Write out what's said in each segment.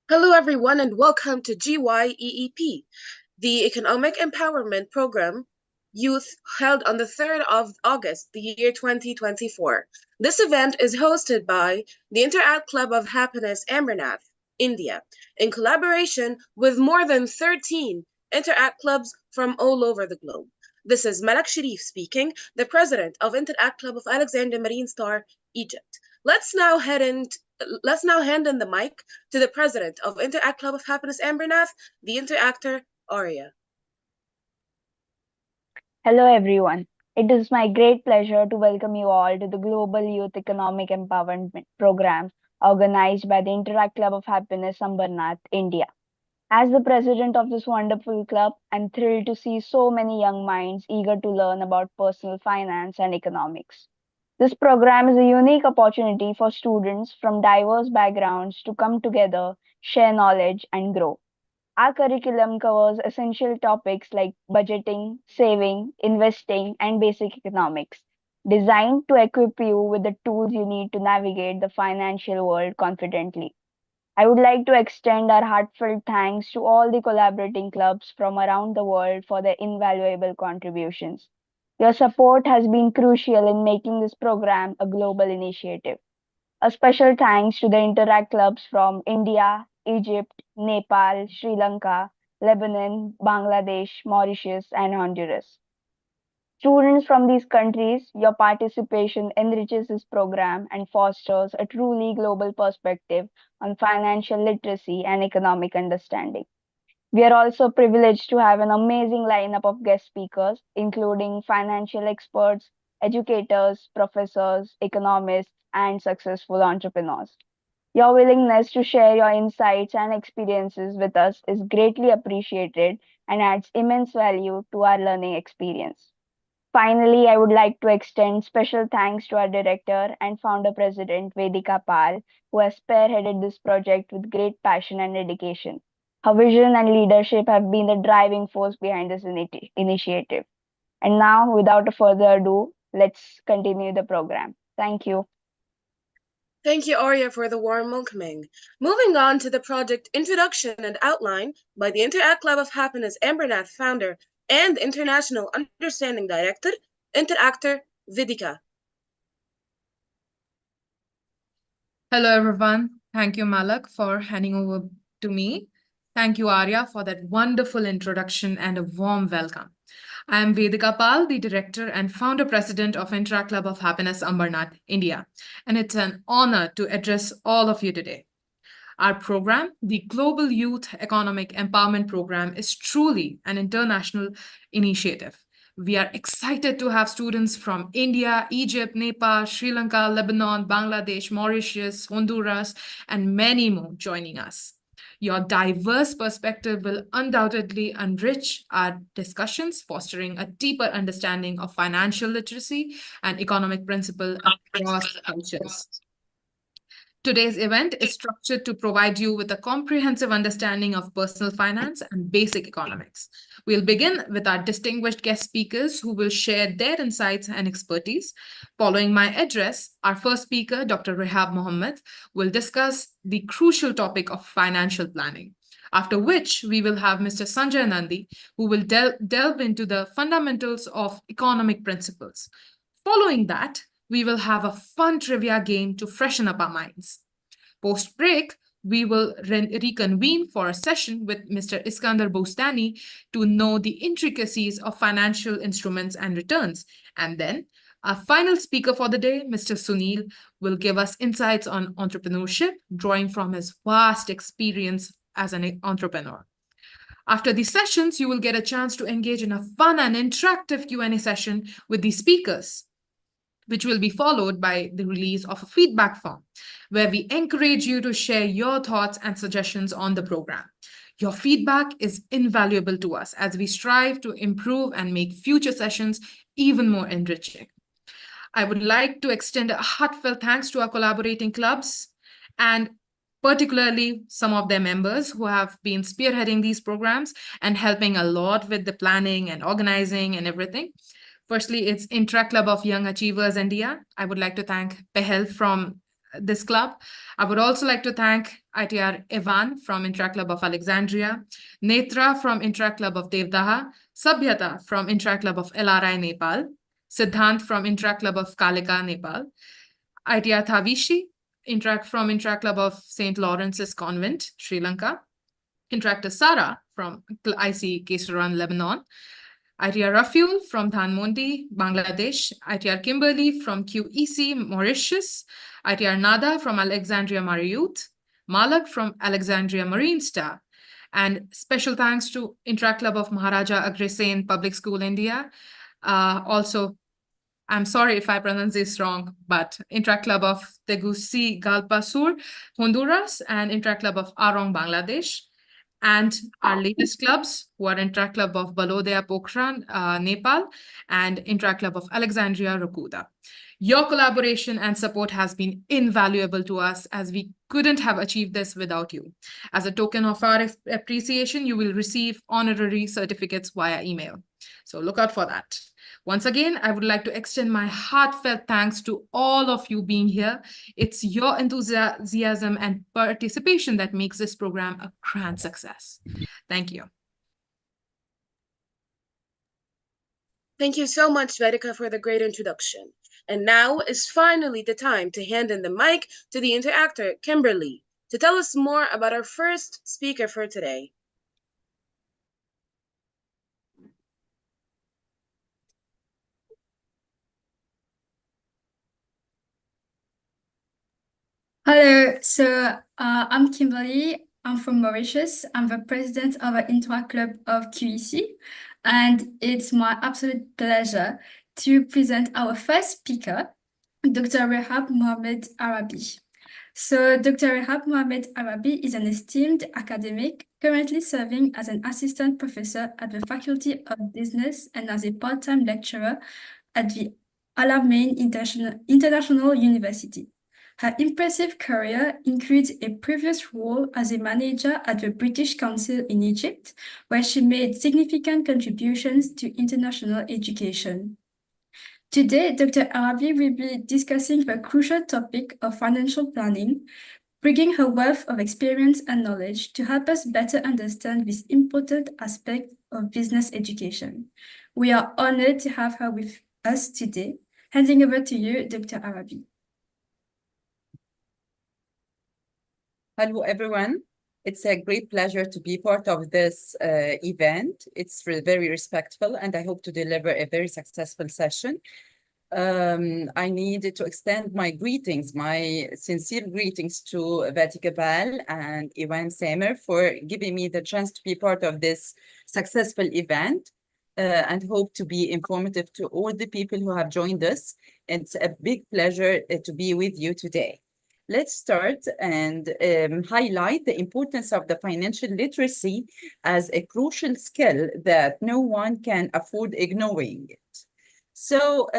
Hello, everyone, and welcome to GYEEP, the Economic Empowerment Program Youth held on the 3rd of August, the year 2024. This event is hosted by the Interact Club of Happiness, Ambernath, India, in collaboration with more than 13 Interact clubs from all over the globe. This is Malak Sharif speaking, the president of Interact Club of Alexandria Marine Star, Egypt. Let's now head in Let's now hand in the mic to the president of Interact Club of Happiness Ambernath, the interactor Aria. Hello, everyone. It is my great pleasure to welcome you all to the Global Youth Economic Empowerment Program organized by the Interact Club of Happiness, Ambernath, India. As the president of this wonderful club, I'm thrilled to see so many young minds eager to learn about personal finance and economics. This program is a unique opportunity for students from diverse backgrounds to come together, share knowledge, and grow. Our curriculum covers essential topics like budgeting, saving, investing, and basic economics, designed to equip you with the tools you need to navigate the financial world confidently. I would like to extend our heartfelt thanks to all the collaborating clubs from around the world for their invaluable contributions. Your support has been crucial in making this program a global initiative. A special thanks to the Interact clubs from India, Egypt, Nepal, Sri Lanka, Lebanon, Bangladesh, Mauritius, and Honduras. Students from these countries, your participation enriches this program and fosters a truly global perspective on financial literacy and economic understanding. We are also privileged to have an amazing lineup of guest speakers, including financial experts, educators, professors, economists, and successful entrepreneurs. Your willingness to share your insights and experiences with us is greatly appreciated and adds immense value to our learning experience. Finally, I would like to extend special thanks to our director and founder president, Vedika Pal, who has spearheaded this project with great passion and dedication. Her vision and leadership have been the driving force behind this initiative. And now, without further ado, let's continue the program. Thank you. Thank you, Aria, for the warm welcoming. Moving on to the project introduction and outline by the Interact Club of Happiness Ambernath founder and International Understanding Director, Interactor Vidika. Hello, everyone. Thank you, Malak, for handing over to me. Thank you, Arya, for that wonderful introduction and a warm welcome. I am Vedika Pal, the director and founder president of Interact Club of Happiness, Ambernath, India, and it's an honor to address all of you today. Our program, the Global Youth Economic Empowerment Program, is truly an international initiative. We are excited to have students from India, Egypt, Nepal, Sri Lanka, Lebanon, Bangladesh, Mauritius, Honduras, and many more joining us. Your diverse perspective will undoubtedly enrich our discussions, fostering a deeper understanding of financial literacy and economic principle across cultures. Today's event is structured to provide you with a comprehensive understanding of personal finance and basic economics. We'll begin with our distinguished guest speakers who will share their insights and expertise. Following my address, our first speaker, Dr. Rehab Mohammed, will discuss the crucial topic of financial planning. After which, we will have Mr. Sanjay Nandi, who will delve into the fundamentals of economic principles. Following that, we will have a fun trivia game to freshen up our minds. Post break, we will reconvene for a session with Mr. Iskander Bostani to know the intricacies of financial instruments and returns. And then, our final speaker for the day, Mr. Sunil, will give us insights on entrepreneurship, drawing from his vast experience as an entrepreneur. After these sessions, you will get a chance to engage in a fun and interactive Q&A session with the speakers, which will be followed by the release of a feedback form, where we encourage you to share your thoughts and suggestions on the program. Your feedback is invaluable to us as we strive to improve and make future sessions even more enriching. I would like to extend a heartfelt thanks to our collaborating clubs and particularly some of their members who have been spearheading these programs and helping a lot with the planning and organizing and everything. Firstly, it's Intra Club of Young Achievers India. I would like to thank Pehel from this club. I would also like to thank ITR Evan from Interact Club of Alexandria, Netra from Interact Club of Devdaha, Sabhyata from Interact Club of LRI Nepal, Siddhant from Interact Club of Kalika Nepal, ITR Thavishi, from Interact Club of St. Lawrence's Convent, Sri Lanka, Interactor Sara from IC Kesaran, Lebanon, ITR Rafiul from Dhanmondi, Bangladesh, ITR Kimberly from QEC, Mauritius, ITR Nada from Alexandria Marriott, Malak from Alexandria Marine Star, and special thanks to Interact Club of Maharaja Agrasen Public School, India. Also, I'm sorry if I pronounce this wrong, but Interact Club of Tegusi Galpasur, Honduras, and Interact Club of Arong, Bangladesh. And our latest clubs, who are Interact Club of Balodea Pokhran, Nepal, and Interact Club of Alexandria, Rokuda. Your collaboration and support has been invaluable to us, as we couldn't have achieved this without you. As a token of our appreciation, you will receive honorary certificates via email. So look out for that. Once again, I would like to extend my heartfelt thanks to all of you being here. It's your enthusiasm and participation that makes this program a grand success. Thank you. Thank you so much, Vedika, for the great introduction. And now is finally the time to hand in the mic to the interactor, Kimberly, to tell us more about our first speaker for today. Hello, so I'm Kimberly. I'm from Mauritius. I'm the president of the Interact Club of QEC, and it's my absolute pleasure to present our first speaker, Dr. Rehab Mohamed Arabi. So Dr. Rehab Mohamed Arabi is an esteemed academic currently serving as an assistant professor at the Faculty of Business and as a part-time lecturer at the Alamein International University. Her impressive career includes a previous role as a manager at the British Council in Egypt, where she made significant contributions to international education. Today, Dr. Arabi will be discussing the crucial topic of financial planning, bringing her wealth of experience and knowledge to help us better understand this important aspect of business education. We are honored to have her with us today. Handing over to you, Dr. Arabi. Hello, everyone. It's a great pleasure to be part of this event. It's very respectful, and I hope to deliver a very successful session. I need to extend my greetings, my sincere greetings to Vedika Bal and Ivan Samer for giving me the chance to be part of this successful event and hope to be informative to all the people who have joined us. It's a big pleasure to be with you today. Let's start and highlight the importance of the financial literacy as a crucial skill that no one can afford ignoring it. So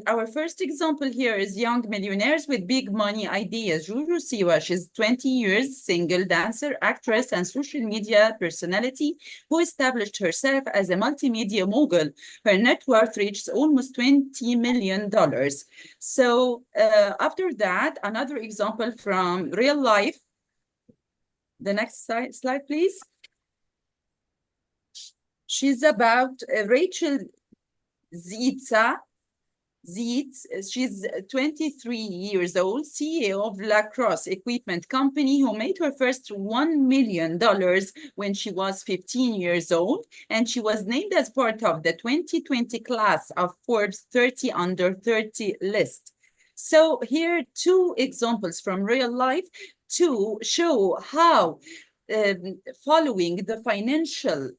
our first example here is young millionaires with big money ideas. Juju Siwa, she's 20 years, single dancer, actress, and social media personality who established herself as a multimedia mogul. Her net worth reached almost $20 million. So after that, another example from real life. The next slide, please. She's about Rachel Zietz, she's 23 years old, CEO of Lacrosse Equipment Company, who made her first $1 million when she was 15 years old, and she was named as part of the 2020 class of Forbes 30 Under 30 list. So here are two examples from real life to show how following the financial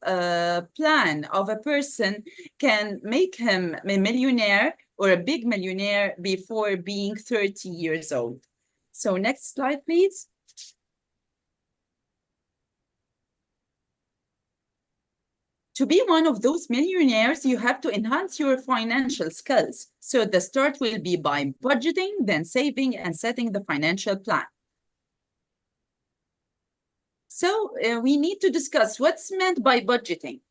plan of a person can make him a millionaire or a big millionaire before being 30 years old. So next slide, please. To be one of those millionaires, you have to enhance your financial skills. So the start will be by budgeting, then saving and setting the financial plan. So we need to discuss what's meant by budgeting.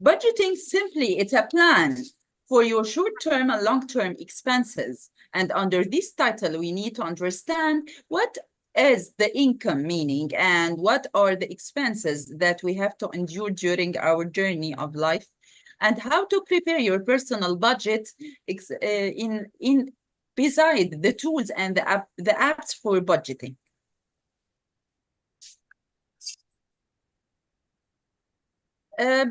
Budgeting simply, it's a plan for your short-term and long-term expenses. And under this title, we need to understand what is the income meaning and what are the expenses that we have to endure during our journey of life, and how to prepare your personal budget beside the tools and the apps for budgeting.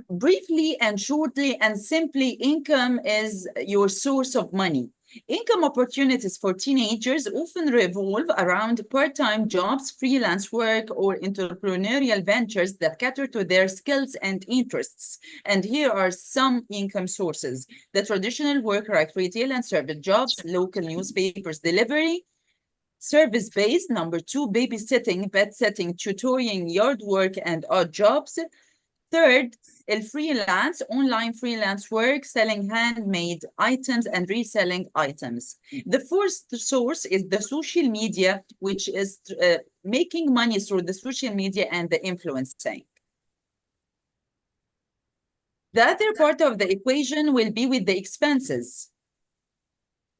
Briefly and shortly and simply, income is your source of money. Income opportunities for teenagers often revolve around part-time jobs, freelance work, or entrepreneurial ventures that cater to their skills and interests. And here are some income sources: the traditional work like retail and service jobs, local newspapers delivery, service-based, number two, babysitting, pet sitting, tutoring, yard work, and odd jobs. Third, freelance, online freelance work, selling handmade items and reselling items. The fourth source is the social media, which is making money through the social media and the influencing. The other part of the equation will be with the expenses.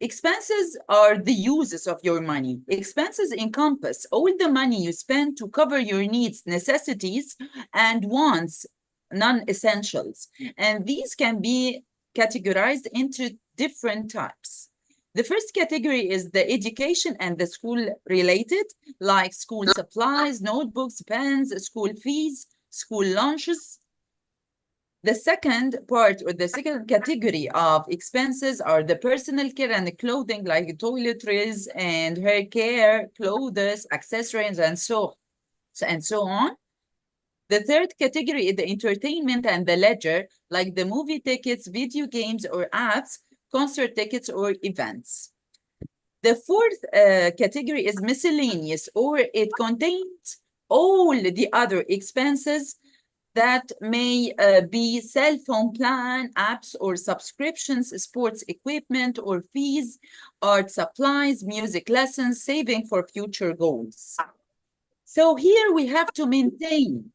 Expenses are the uses of your money. Expenses encompass all the money you spend to cover your needs, necessities, and wants, non-essentials. And these can be categorized into different types. The first category is the education and the school related, like school supplies, notebooks, pens, school fees, school lunches. The second part, or the second category of expenses, are the personal care and the clothing, like toiletries and hair care, clothes, accessories, and so on. The third category is the entertainment and the leisure, like the movie tickets, video games or apps, concert tickets or events. The fourth category is miscellaneous, or it contains all the other expenses that may be cell phone plan, apps or subscriptions, sports equipment or fees, art supplies, music lessons, saving for future goals. So here we have to maintain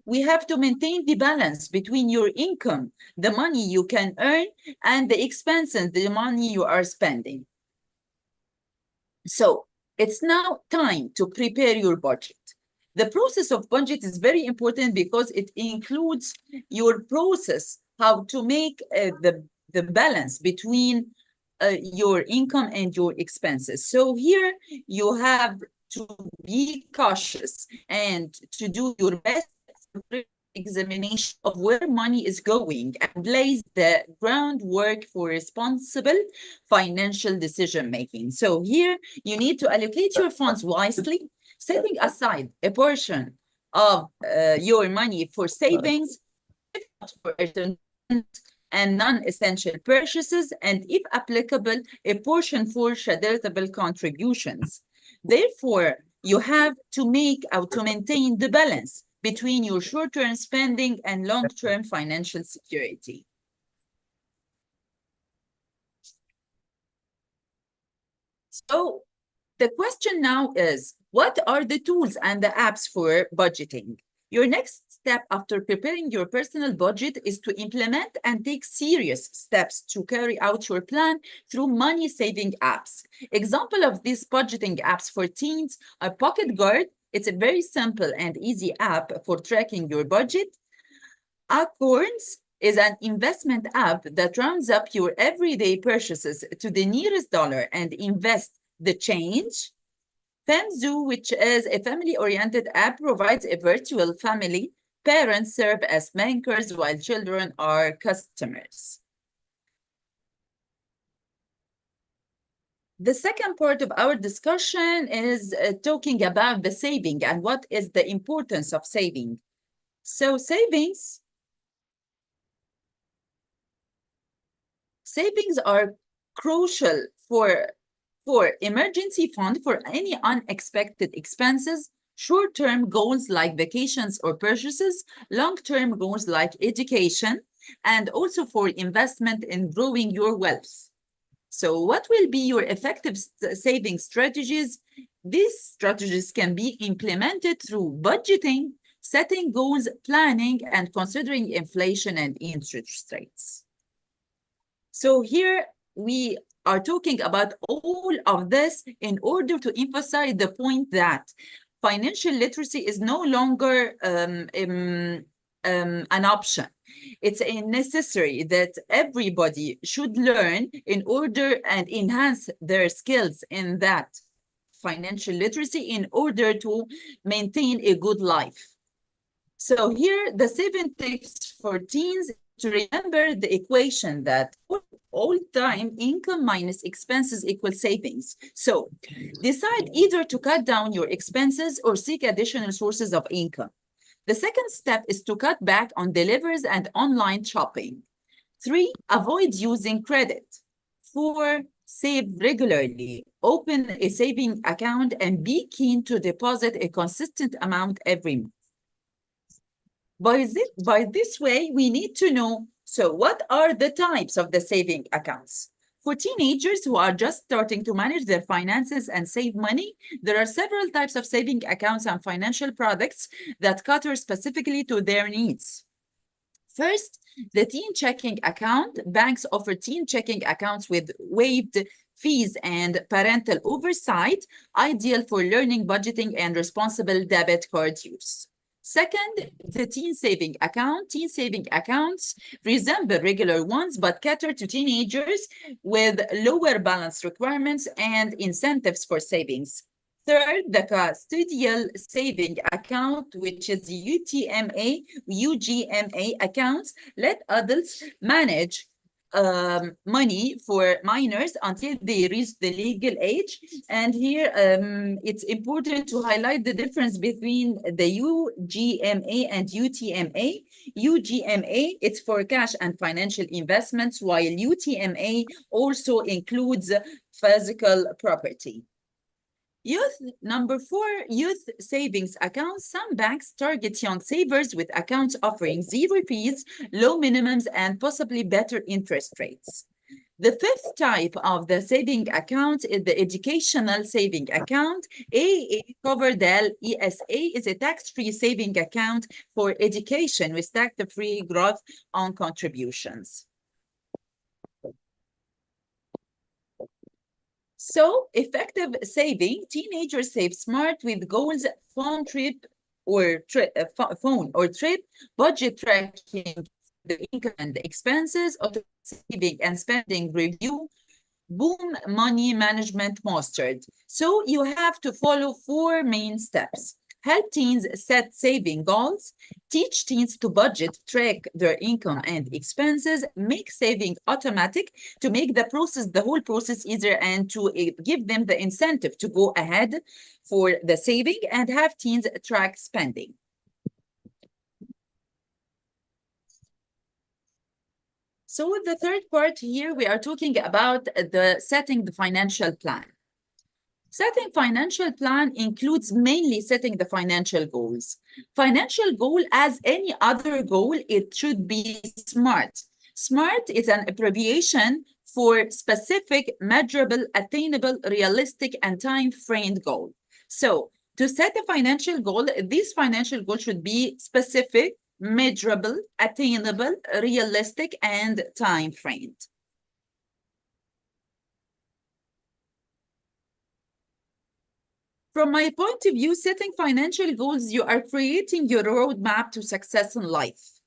the balance between your income, the money you can earn, and the expenses, the money you are spending. So it's now time to prepare your budget. The process of budget is very important because it includes your process, how to make the balance between your income and your expenses. So here you have to be cautious and to do your best examination of where money is going and lays the groundwork for responsible financial decision making. So here you need to allocate your funds wisely, setting aside a portion of your money for savings, for and non-essential purchases, and if applicable, a portion for charitable contributions. Therefore, you have to maintain the balance between your short-term spending and long-term financial security. So the question now is, what are the tools and the apps for budgeting? Your next step after preparing your personal budget is to implement and take serious steps to carry out your plan through money-saving apps. Example of these budgeting apps for teens are Pocket Guard. It's a very simple and easy app for tracking your budget. Acorns is an investment app that rounds up your everyday purchases to the nearest dollar and invests the change. FamZoo, which is a family-oriented app, provides a virtual family. Parents serve as bankers while children are customers. The second part of our discussion is talking about the saving and what is the importance of saving. So savings are crucial for emergency fund, for any unexpected expenses, short-term goals like vacations or purchases, long-term goals like education, and also for investment in growing your wealth. So what will be your effective saving strategies? These strategies can be implemented through budgeting, setting goals, planning, and considering inflation and interest rates. So here we are talking about all of this in order to emphasize the point that financial literacy is no longer an option. It's a necessary that everybody should learn in order and enhance their skills in that financial literacy in order to maintain a good life. So here, the 7 tips for teens to remember the equation that all time income minus expenses equals savings. So decide either to cut down your expenses or seek additional sources of income. The second step is to cut back on deliveries and online shopping. 3, avoid using credit. 4, save regularly. Open a saving account and be keen to deposit a consistent amount every month. By this way, we need to know, so what are the types of the saving accounts? For teenagers who are just starting to manage their finances and save money, there are several types of saving accounts and financial products that cater specifically to their needs. First, the teen checking account. Banks offer teen checking accounts with waived fees and parental oversight, ideal for learning, budgeting, and responsible debit card use. Second, the teen saving account. Teen saving accounts resemble regular ones, but cater to teenagers with lower balance requirements and incentives for savings. Third, the custodial saving account, which is UTMA, UGMA accounts, let adults manage money for minors until they reach the legal age. And here it's important to highlight the difference between the UGMA and UTMA. UGMA, it's for cash and financial investments, while UTMA also includes physical property. Youth, number 4, youth savings accounts. Some banks target young savers with accounts offering 0 fees, low minimums, and possibly better interest rates. The 5th type of the saving account is the educational saving account. AA Coverdell ESA is a tax-free saving account for education with tax-free growth on contributions. So effective saving, teenagers save smart with goals, phone or trip, budget tracking, the income and the expenses, auto saving and spending review, boom money management mastered. So you have to follow 4 main steps. Help teens set saving goals, teach teens to budget, track their income and expenses, make saving automatic to make the whole process easier and to give them the incentive to go ahead for the saving, and have teens track spending. So with the third part here, we are talking about setting the financial plan. Setting financial plan includes mainly setting the financial goals. Financial goal, as any other goal, it should be SMART. SMART is an abbreviation for specific, measurable, attainable, realistic, and time-framed goal. So to set a financial goal, this financial goal should be specific, measurable, attainable, realistic, and time-framed. From my point of view, setting financial goals, you are creating your roadmap to success in life.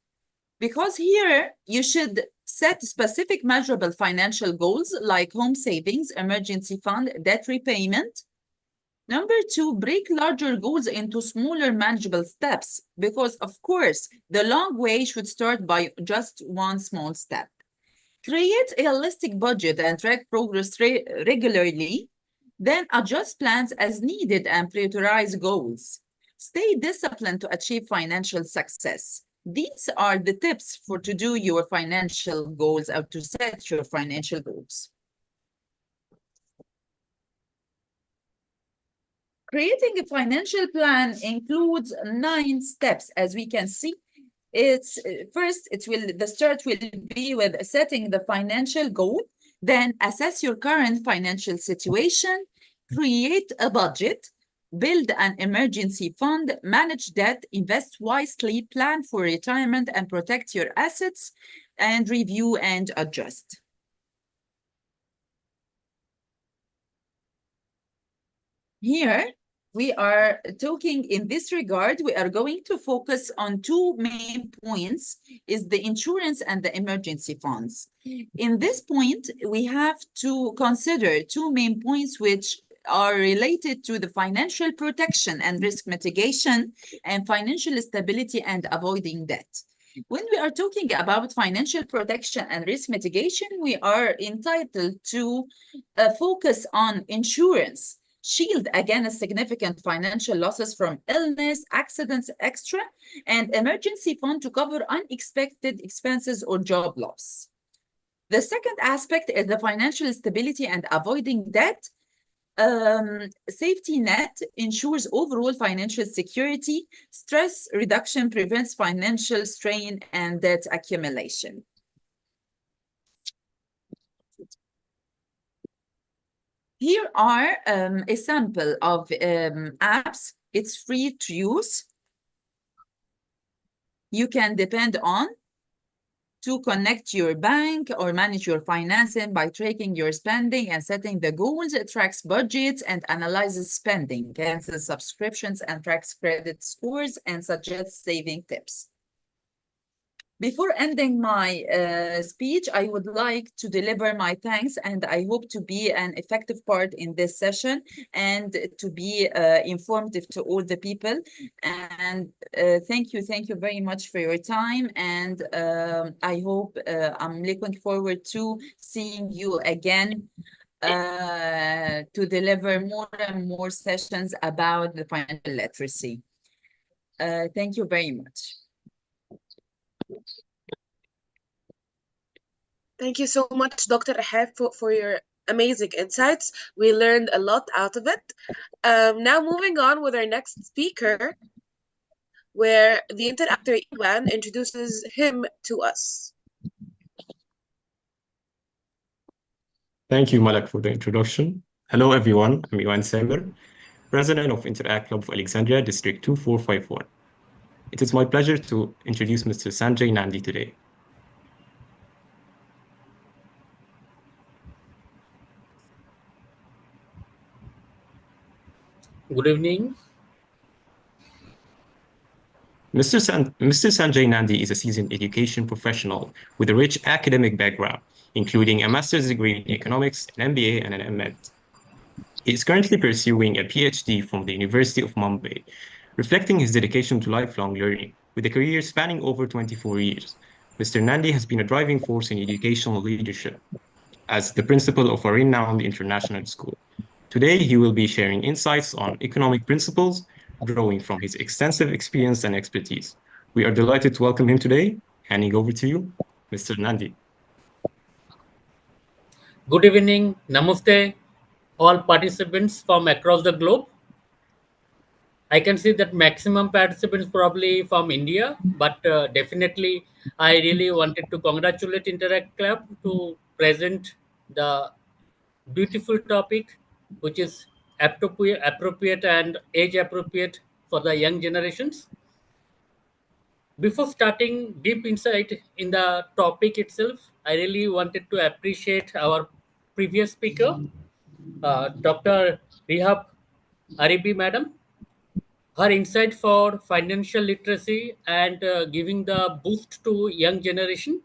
Because here, you should set specific measurable financial goals like home savings, emergency fund, debt repayment. Number 2, break larger goals into smaller manageable steps, because of course, the long way should start by just one small step. Create a realistic budget and track progress regularly. Then adjust plans as needed and prioritize goals. Stay disciplined to achieve financial success. These are the tips for to do your financial goals or to set your financial goals. Creating a financial plan includes 9 steps, as we can see. It's first, the start will be with setting the financial goal. Then assess your current financial situation, create a budget, build an emergency fund, manage debt, invest wisely, plan for retirement, and protect your assets, and review and adjust. Here, we are talking in this regard, we are going to focus on two main points, is the insurance and the emergency funds. In this point, we have to consider two main points which are related to the financial protection and risk mitigation and financial stability and avoiding debt. When we are talking about financial protection and risk mitigation, we are entitled to focus on insurance, shield against significant financial losses from illness, accidents, extra, and emergency fund to cover unexpected expenses or job loss. The second aspect is the financial stability and avoiding debt. Safety net ensures overall financial security. Stress reduction prevents financial strain and debt accumulation. Here are a sample of apps. It's free to use. You can depend on to connect your bank or manage your financing by tracking your spending and setting the goals. It tracks budgets and analyzes spending, cancels subscriptions and tracks credit scores and suggests saving tips. Before ending my speech, I would like to deliver my thanks, and I hope to be an effective part in this session and to be informative to all the people. And thank you very much for your time. And I hope I'm looking forward to seeing you again to deliver more and more sessions about the financial literacy. Thank you very much. Thank you so much, Dr. Ahab, for your amazing insights. We learned a lot out of it. Now moving on with our next speaker, where the interactor Iwan introduces him to us. Thank you, Malak, for the introduction. Hello, everyone. I'm Iwan Samer, President of Interact Club of Alexandria, District 2451. It is my pleasure to introduce Mr. Sanjay Nandi today. Good evening. Mr. Sanjay Nandi is a seasoned education professional with a rich academic background, including a master's degree in economics, an MBA, and an M.Ed. He is currently pursuing a PhD from the University of Mumbai, reflecting his dedication to lifelong learning. With a career spanning over 24 years, Mr. Nandi has been a driving force in educational leadership as the principal of a renowned international school. Today, he will be sharing insights on economic principles, drawing from his extensive experience and expertise. We are delighted to welcome him today. Handing over to you, Mr. Nandi. Good evening. Namaste, all participants from across the globe. I can see that maximum participants probably from India, but definitely I really wanted to congratulate Interact Club to present the beautiful topic, which is appropriate and age appropriate for the young generations. Before starting deep insight in the topic itself, I really wanted to appreciate our previous speaker, Dr. Rihab Aribi Madam. Her insight for financial literacy and giving the boost to young generation.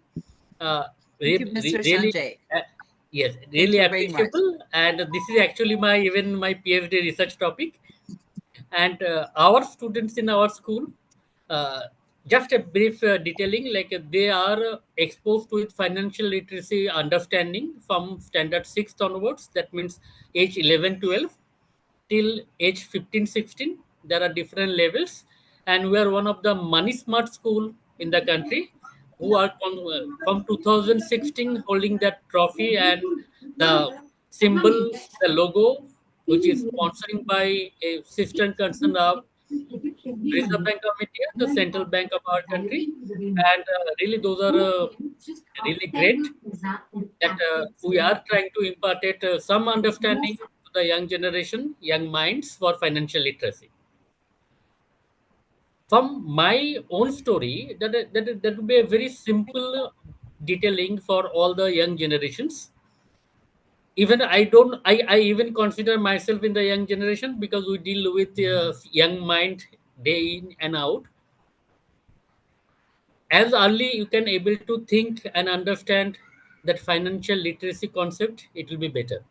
Thank you, Mr. Really, Sanjay. yes, Thank really you very much. appreciable. And this is actually even my PhD research topic. And our students in our school, uh, just a brief detailing, like they are exposed with financial literacy understanding from standard 6th onwards. That means age 11, 12 till age 15, 16. There are different levels, and we are one of the money smart school in the country who are from 2016 holding that trophy and the symbol, the logo, which is sponsoring by a sister concern of Reserve Bank of India, the central bank of our country. And really, those are really great that we are trying to impart some understanding to the young generation, young minds for financial literacy. From my own story, that would be a very simple detailing for all the young generations. Even I even consider myself in the young generation, because we deal with young mind day in and out. As early you can able to think and understand that financial literacy concept, it will be better.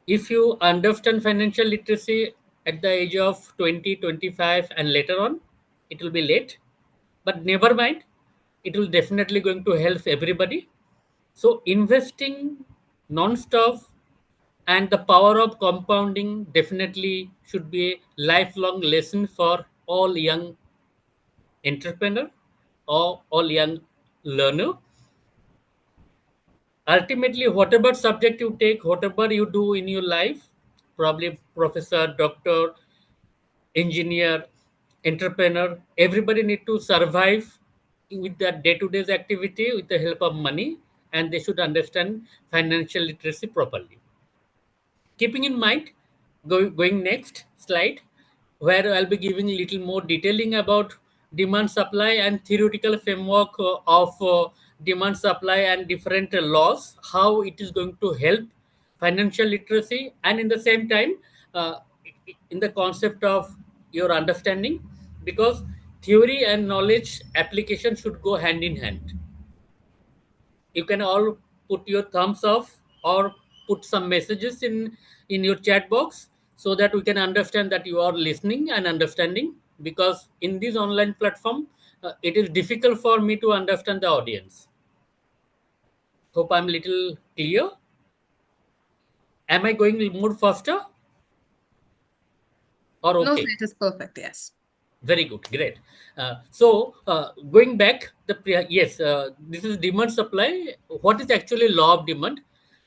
If you understand financial literacy at the age of 20, 25, and later on, it will be late. But never mind, it will definitely going to help everybody. So investing non-stop and the power of compounding definitely should be a lifelong lesson for all young entrepreneur or all young learner. Ultimately, whatever subject you take, whatever you do in your life, probably professor, doctor, engineer, entrepreneur, everybody need to survive with their day-to-day activity with the help of money, and they should understand financial literacy properly. Keeping in mind, going next slide, where I'll be giving a little more detailing about demand supply and theoretical framework of demand supply and different laws, how it is going to help financial literacy, and in the same time, uh, in the concept of your understanding, because theory and knowledge application should go hand in hand. You can all put your thumbs up or put some messages in your chat box, so that we can understand that you are listening and understanding, because in this online platform, it is difficult for me to understand the audience. Hope I'm little clear. Am I going more faster or No, sir, okay? it is perfect. Yes. Very good, great. Going back, yes, this is demand supply. What is actually law of demand?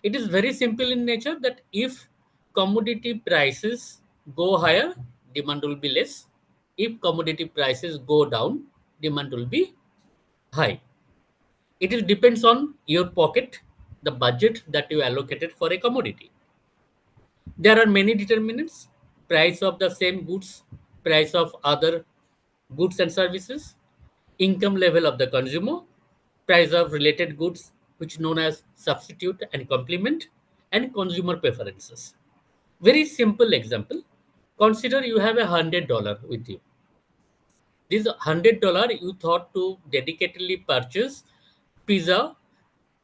It is very simple in nature, that if commodity prices go higher, demand will be less. If commodity prices go down, demand will be high. It is depends on your pocket, the budget that you allocated for a commodity. There are many determinants: price of the same goods, price of other goods and services, income level of the consumer, price of related goods, which known as substitute and complement, and consumer preferences. Very simple example. Consider you have $100 with you. This $100 you thought to dedicatedly purchase pizza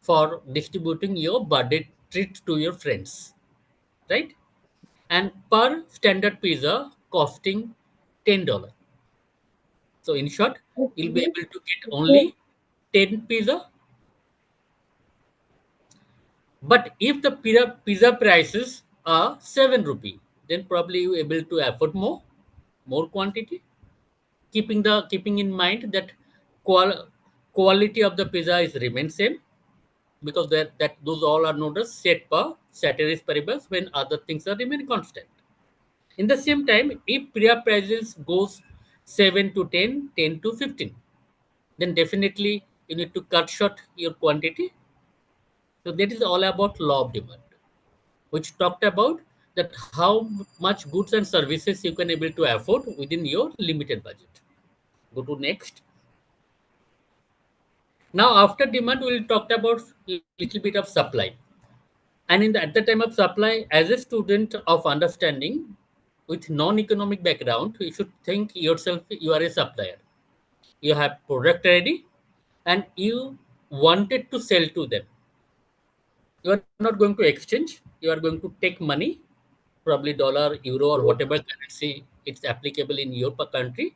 for distributing your birthday treat to your friends, right? And per standard pizza costing $10. So in short, you'll be able to get only 10 pizza. But if the pizza prices are 7 rupee, then probably you able to afford more quantity. Keeping in mind that quality of the pizza is remain same, because that those all are known as set per ceteris paribus, when other things are remain constant. In the same time, if pizza prices goes 7 to 10, 10 to 15, then definitely you need to cut short your quantity. So that is all about law of demand, which talked about that how much goods and services you can able to afford within your limited budget. Go to next. Now after demand, we'll talk about little bit of supply. And at the time of supply, as a student of understanding with non-economic background, you should think yourself you are a supplier. You have product ready and you wanted to sell to them. You are not going to exchange. You are going to take money, probably dollar, euro, or whatever currency it's applicable in your country.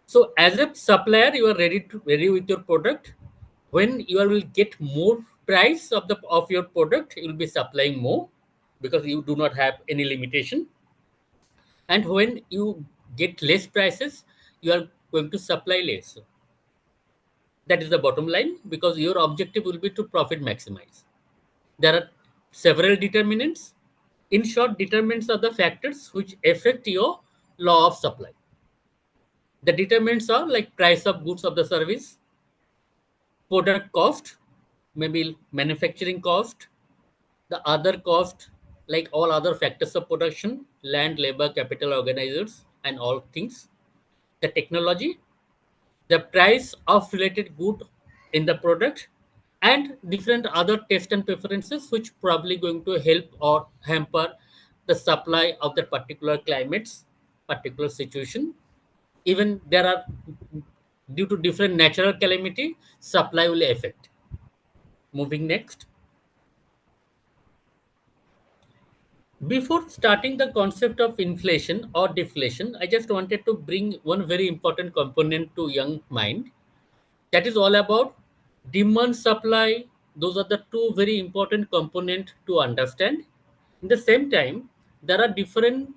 So as a supplier, you are ready with your product. When you will get more price of your product, you will be supplying more, because you do not have any limitation. And when you get less prices, you are going to supply less. That is the bottom line, because your objective will be to profit maximize. There are several determinants. In short, determinants are the factors which affect your law of supply. The determinants are like price of goods of the service, product cost, maybe manufacturing cost, the other cost, like all other factors of production, land, labor, capital, organizers, and all things, the technology, the price of related good in the product, and different other taste and preferences, which probably going to help or hamper the supply of that particular climates, particular situation. Even there are, due to different natural calamity, supply will affect. Moving next. Before starting the concept of inflation or deflation, I just wanted to bring one very important component to young mind. That is all about demand supply. Those are the two very important component to understand. In the same time, there are different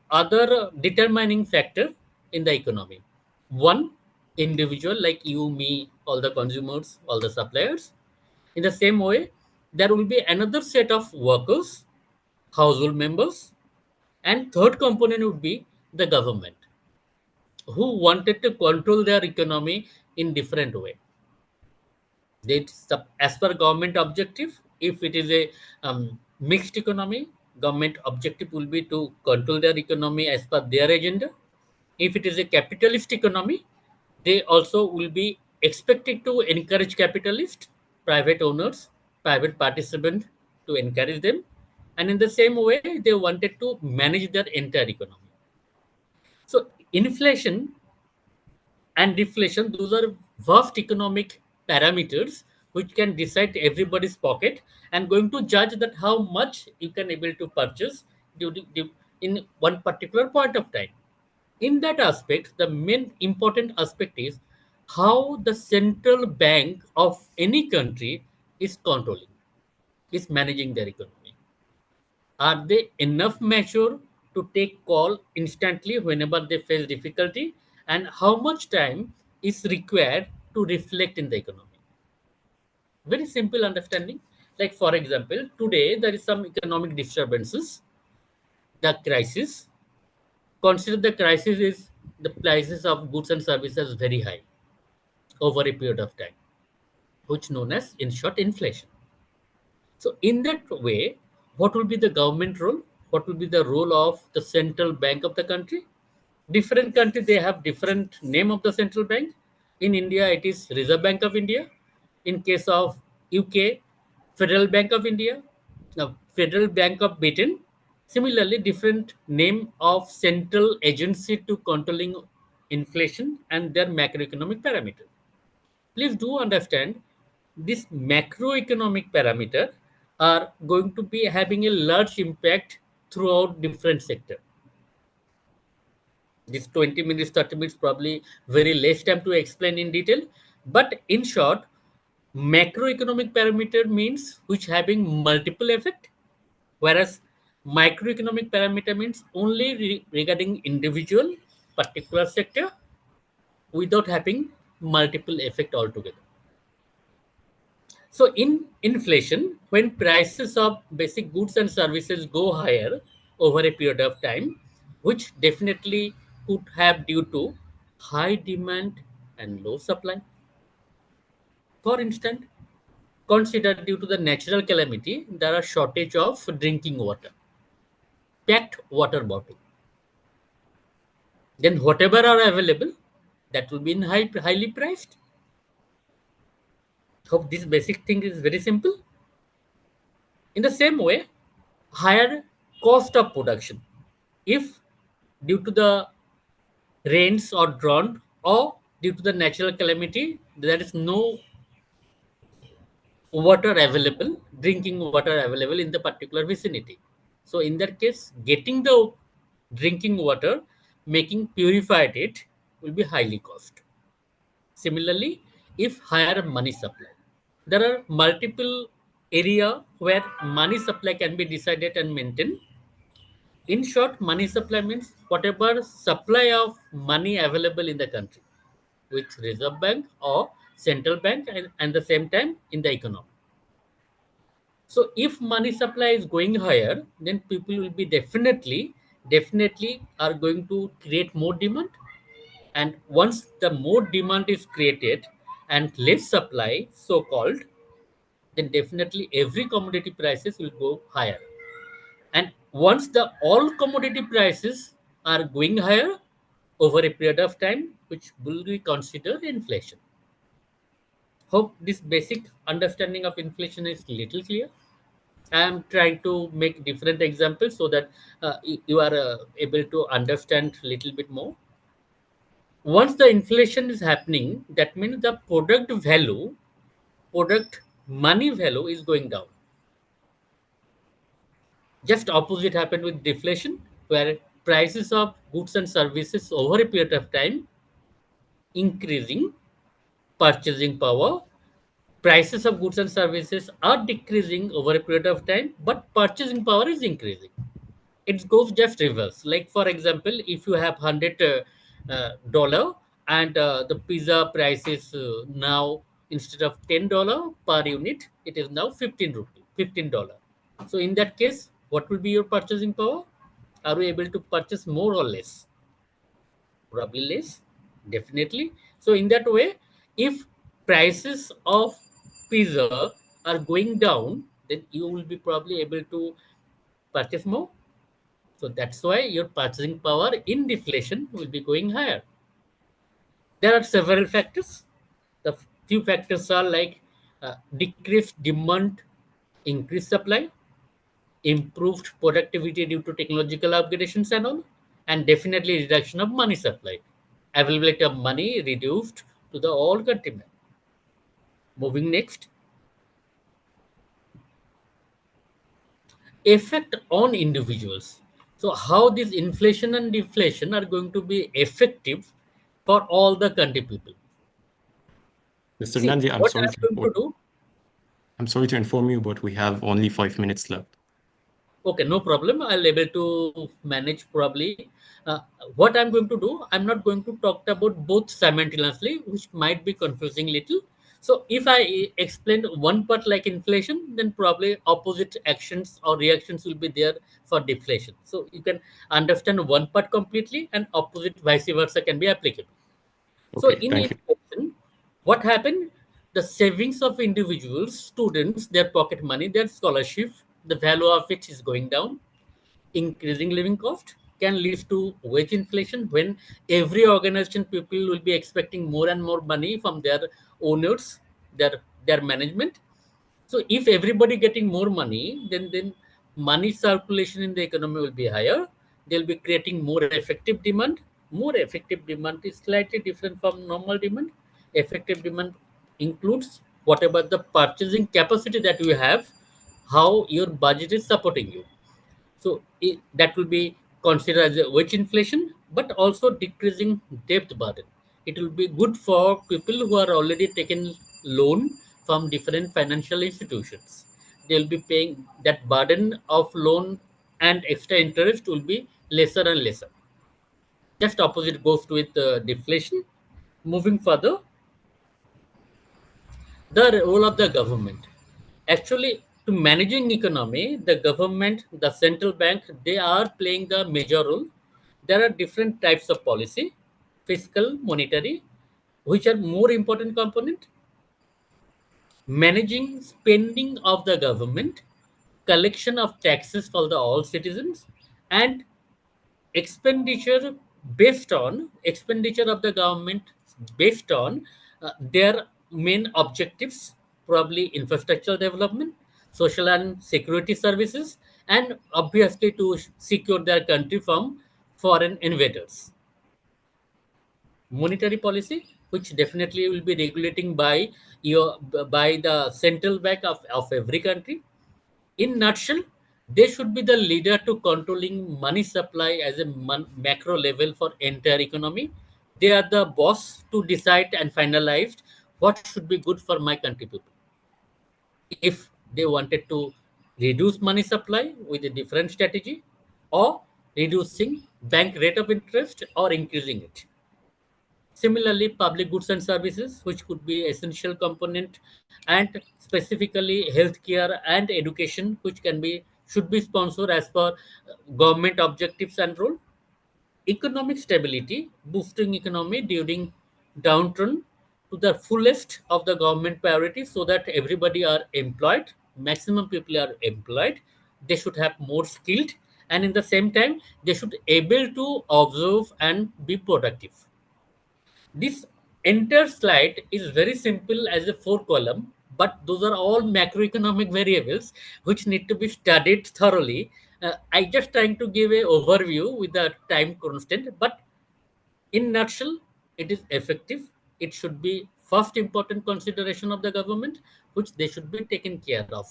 other determining factor in the economy. One, individual like you, me, all the consumers, all the suppliers. In the same way, there will be another set of workers, household members, and third component would be the government, who wanted to control their economy in different way. As per government objective, if it is a mixed economy, government objective will be to control their economy as per their agenda. If it is a capitalist economy, they also will be expected to encourage capitalist, private owners, private participants, to encourage them. And in the same way, they wanted to manage their entire economy. So inflation and deflation, those are vast economic parameters which can decide everybody's pocket and going to judge that how much you can able to purchase in one particular point of time. In that aspect, the main important aspect is how the central bank of any country is controlling, is managing their economy. Are they enough mature to take call instantly whenever they face difficulty, and how much time is required to reflect in the economy? Very simple understanding. Like for example, today there is some economic disturbances, the crisis. Consider the crisis is the prices of goods and services very high over a period of time, which known as in short inflation. So in that way, what will be the government role? What will be the role of the central bank of the country? Different country they have different name of the central bank. In India, it is Reserve Bank of India. In case of UK, Federal Bank of India. Now, Federal Bank of Britain. Similarly, different name of central agency to controlling inflation and their macroeconomic parameter. Please do understand this macroeconomic parameter are going to be having a large impact throughout different sector. This 20 minutes, 30 minutes, probably very less time to explain in detail. But in short, macroeconomic parameter means which having multiple effect, whereas microeconomic parameter means only regarding individual particular sector without having multiple effect altogether. So in inflation, when prices of basic goods and services go higher over a period of time, which definitely could have due to high demand and low supply. For instance, consider due to the natural calamity, there are shortage of drinking water, packed water bottle. Then whatever are available, that will be in highly priced. Hope this basic thing is very simple. In the same way, higher cost of production. If due to the rains or drought or due to the natural calamity, there is no water available, drinking water available in the particular vicinity. So in that case, getting the drinking water, making purified it will be highly cost. Similarly, if higher money supply, there are multiple area where money supply can be decided and maintained. In short, money supply means whatever supply of money available in the country with Reserve Bank or central bank and the same time in the economy. So if money supply is going higher, then people will be definitely are going to create more demand. And once the more demand is created and less supply, so called, then definitely every commodity prices will go higher. And once the all commodity prices are going higher over a period of time, which will be considered inflation. Hope this basic understanding of inflation is little clear. I am trying to make different examples so that you are able to understand little bit more. Once the inflation is happening, that means the product money value is going down. Just opposite happened with deflation, where prices of goods and services over a period of time increasing, purchasing power. Prices of goods and services are decreasing over a period of time, but purchasing power is increasing. It goes just reverse. Like for example, if you have $100 and the pizza price is now, instead of $10 per unit, it is now 15 rupee, $15. So in that case, what will be your purchasing power? Are you able to purchase more or less? Probably less, definitely. So in that way, if prices of pizza are going down, then you will be probably able to purchase more. So that's why your purchasing power in deflation will be going higher. There are several factors. The few factors are like decreased demand, increased supply, improved productivity due to technological upgradations and all, and definitely reduction of money supply. Availability of money reduced to the all countrymen. Moving next, effect on individuals. So how this inflation and deflation are going to be effective for all the country people. Mr. See, Nandi, what I'm going to do. I'm sorry to inform you, but we have only 5 minutes left. Okay, no problem. I'll able to manage probably. What I'm going to do, I'm not going to talk about both simultaneously, which might be confusing little. So if I explain one part like inflation, then probably opposite actions or reactions will be there for deflation. So you can understand one part completely, and opposite vice versa can be applicable. So Okay, in thank you. inflation, what happened? The savings of individuals, students, their pocket money, their scholarship, the value of it is going down. Increasing living cost can lead to wage inflation when every organization people will be expecting more and more money from their owners, their management. So if everybody getting more money, then money circulation in the economy will be higher. They'll be creating more effective demand. More effective demand is slightly different from normal demand. Effective demand includes whatever the purchasing capacity that you have, how your budget is supporting you. So that will be considered as a wage inflation, but also decreasing debt burden. It will be good for people who are already taken loan from different financial institutions. They'll be paying that burden of loan, and extra interest will be lesser and lesser. Just opposite goes with deflation. Moving further, the role of the government. Actually, to managing economy, the government, the central bank, they are playing the major role. There are different types of policy, fiscal, monetary, which are more important component. Managing spending of the government, collection of taxes for the all citizens, and expenditure expenditure of the government based on their main objectives, probably infrastructure development, social and security services, and obviously to secure their country from foreign invaders. Monetary policy, which definitely will be regulating by the central bank of every country. In nutshell, they should be the leader to controlling money supply as a macro level for entire economy. They are the boss to decide and finalize what should be good for my country people. If they wanted to reduce money supply with a different strategy, or reducing bank rate of interest or increasing it. Similarly, public goods and services, which could be essential component, and specifically healthcare and education, which can be should be sponsored as per government objectives and role. Economic stability, boosting economy during downturn to the fullest of the government priority, so that everybody are employed, maximum people are employed. They should have more skilled, and in the same time, they should able to observe and be productive. This entire slide is very simple as a 4 column, but those are all macroeconomic variables which need to be studied thoroughly. I just trying to give a overview with the time constant, but in nutshell, it is effective. It should be first important consideration of the government, which they should be taken care of.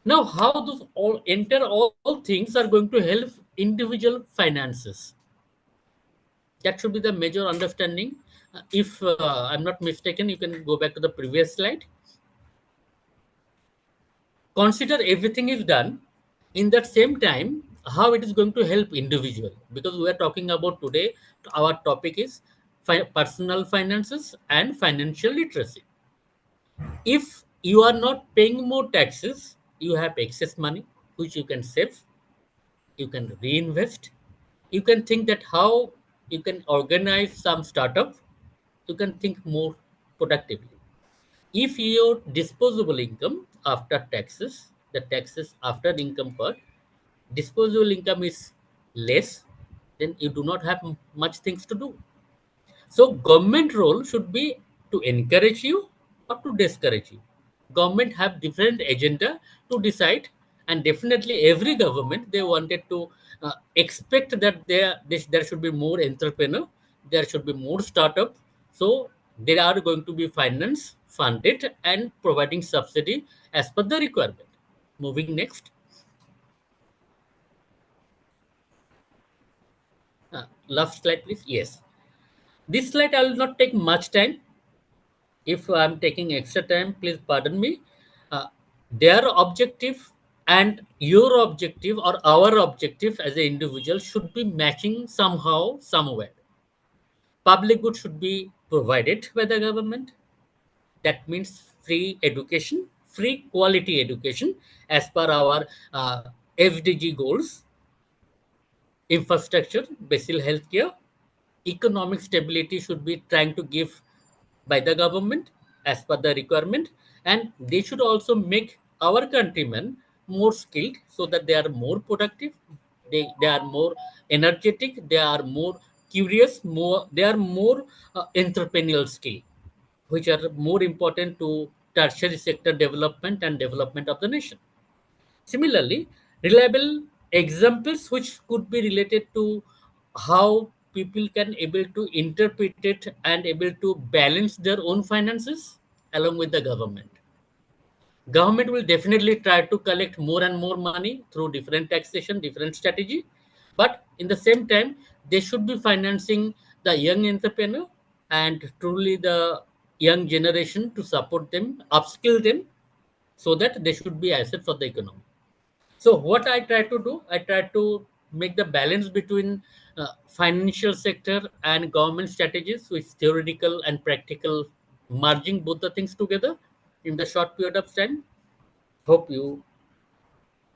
Now, how those all things are going to help individual finances? That should be the major understanding. If I'm not mistaken, you can go back to the previous slide. Consider everything is done. In that same time, how it is going to help individual, because we are talking about today, our topic is personal finances and financial literacy. If you are not paying more taxes, you have excess money which you can save, you can reinvest, you can think that how you can organize some startup, you can think more productively. If your disposable income after taxes, the taxes after income part, disposable income is less, then you do not have much things to do. So government role should be to encourage you or to discourage you. Government have different agenda to decide, and definitely every government they wanted to expect that there should be more entrepreneur, there should be more startup. So they are going to be finance funded and providing subsidy as per the requirement. Moving next. Last slide, please. Yes. This slide I will not take much time. If I'm taking extra time, please pardon me. Uh, their objective and your objective or our objective as an individual should be matching somehow, somewhere. Public goods should be provided by the government. That means free education, free quality education as per our FDG goals, infrastructure, basic healthcare, economic stability should be trying to give by the government as per the requirement, and they should also make our countrymen more skilled so that they are more productive, they are more energetic, they are more curious, more they are more entrepreneurial skill, which are more important to tertiary sector development and development of the nation. Similarly, reliable examples which could be related to how people can able to interpret it and able to balance their own finances along with the government. Government will definitely try to collect more and more money through different taxation, different strategy, but in the same time, they should be financing the young entrepreneur and truly the young generation to support them, upskill them, so that they should be asset for the economy. So what I try to do, I try to make the balance between financial sector and government strategies with theoretical and practical, merging both the things together in the short period of time. Hope you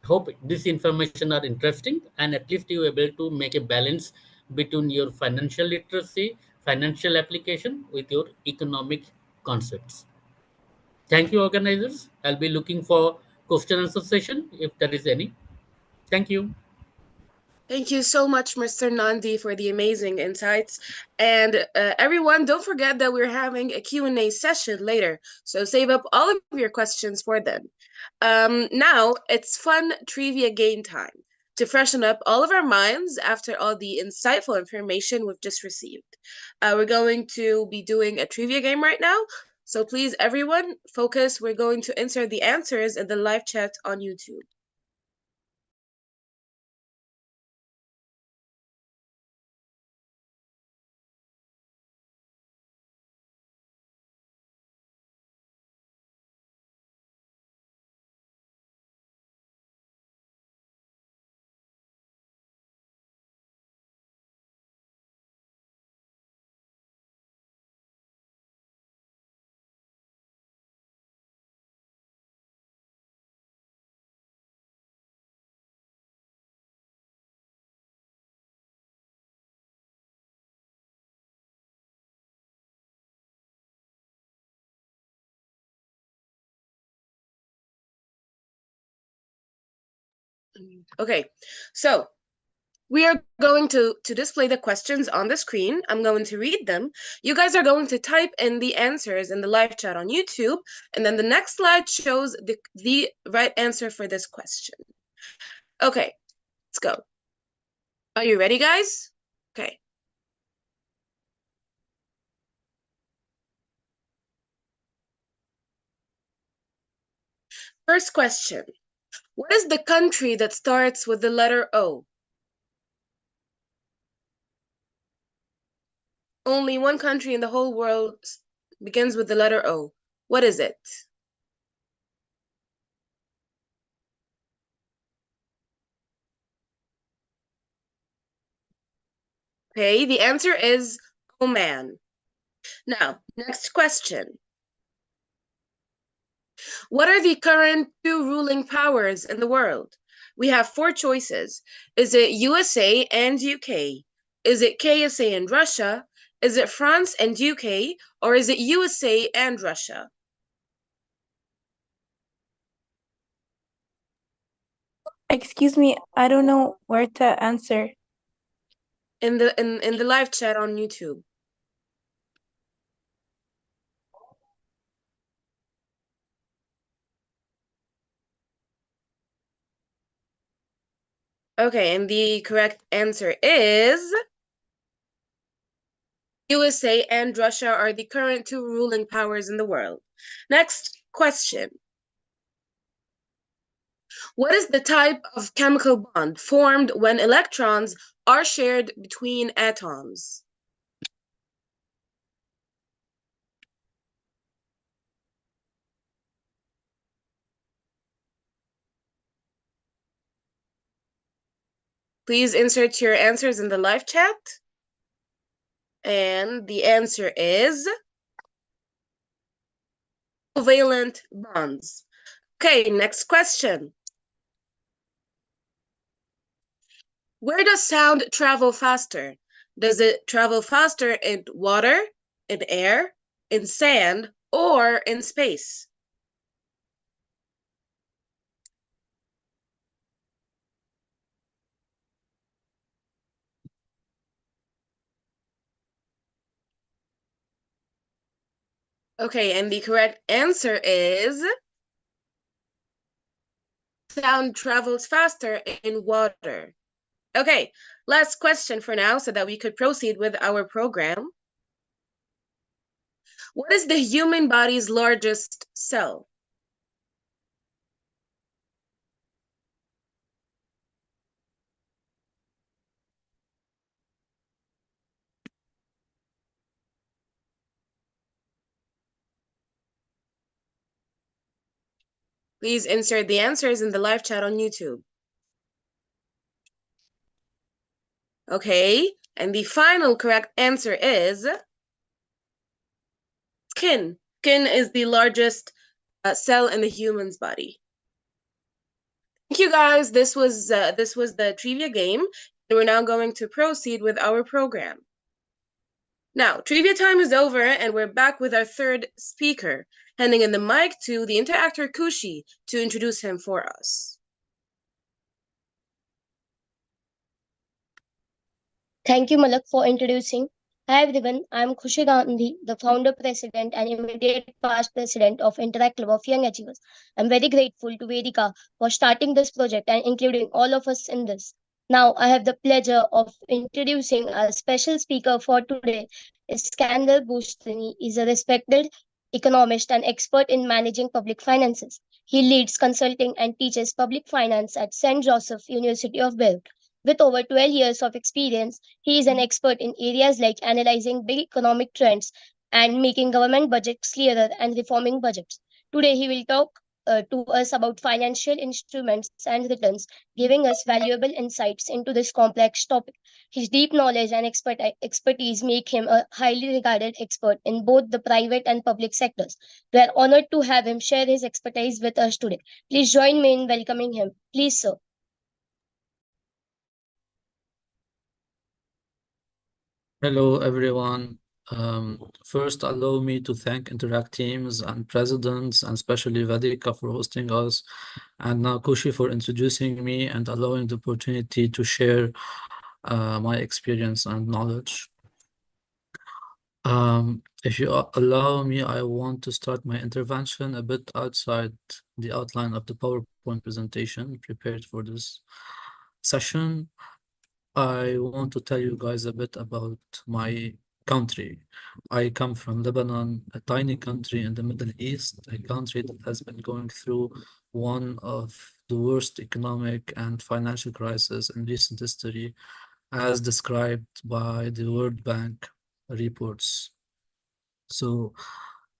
hope this information are interesting, and at least you able to make a balance between your financial literacy, financial application with your economic concepts. Thank you, organizers. I'll be looking for question answer session if there is any. Thank you. Thank you so much, Mr. Nandi, for the amazing insights. And everyone, don't forget that we're having a Q&A session later, so save up all of your questions for then. Now, it's fun trivia game time to freshen up all of our minds after all the insightful information we've just received. We're going to be doing a trivia game right now, so please, everyone, focus. We're going to insert the answers in the live chat on YouTube. Okay, so We are going to display the questions on the screen. I'm going to read them. You guys are going to type in the answers in the live chat on YouTube, and then the next slide shows the right answer for this question. Okay, let's go. Are you ready, guys? Okay. First question. What is the country that starts with the letter O? Only one country in the whole world begins with the letter O. What is it? Okay, the answer is Oman. Now, next question. What are the current two ruling powers in the world? We have four choices. Is it USA and UK? Is it KSA and Russia? Is it France and UK? Or is it USA and Russia? Excuse me, I don't know where to answer. In the live chat on YouTube. Okay, and the correct answer is USA and Russia are the current two ruling powers in the world. Next question. What is the type of chemical bond formed when electrons are shared between atoms? Please insert your answers in the live chat. And the answer is covalent bonds. Okay, next question. Where does sound travel faster? Does it travel faster in water, in air, in sand, or in space? Okay, and the correct answer is sound travels faster in water. Okay, last question for now so that we could proceed with our program. What is the human body's largest cell? Please insert the answers in the live chat on YouTube. Okay, and the final correct answer is skin. Skin is the largest cell in the human's body. Thank you, guys. This was the trivia game, and we're now going to proceed with our program. Now, trivia time is over, and we're back with our third speaker, handing in the mic to the interactor Kushi to introduce him for us. Thank you, Malak, for introducing. Hi, everyone. I'm Khushi Gandhi, the founder, president, and immediate past president of Interact Club of Young Achievers. I'm very grateful to Vedika for starting this project and including all of us in this. Now, I have the pleasure of introducing our special speaker for today. Iskander Bustani is a respected economist and expert in managing public finances. He leads consulting and teaches public finance at St. Joseph University of Beirut. With over 12 years of experience, he is an expert in areas like analyzing big economic trends and making government budgets clearer and reforming budgets. Today, he will talk to us about financial instruments and returns, giving us valuable insights into this complex topic. His deep knowledge and expertise make him a highly regarded expert in both the private and public sectors. We are honored to have him share his expertise with us today. Please join me in welcoming him. Please, sir. Hello, everyone. First, allow me to thank Interact teams and presidents, and especially Vedika for hosting us, and now Kushi for introducing me and allowing the opportunity to share my experience and knowledge. If you allow me, I want to start my intervention a bit outside the outline of the PowerPoint presentation prepared for this session. I want to tell you guys a bit about my country. I come from Lebanon, a tiny country in the Middle East, a country that has been going through one of the worst economic and financial crises in recent history, as described by the World Bank reports. So,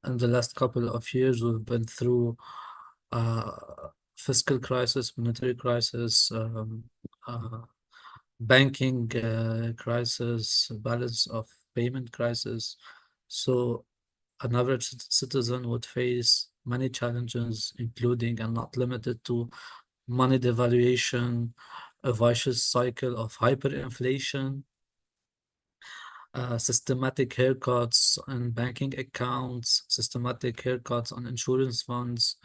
in the last couple of years, we've been through fiscal crisis, monetary crisis, banking crisis, balance of payment crisis. So an average citizen would face many challenges, including and not limited to money devaluation, a vicious cycle of hyperinflation, systematic haircuts on banking accounts, systematic haircuts on insurance funds,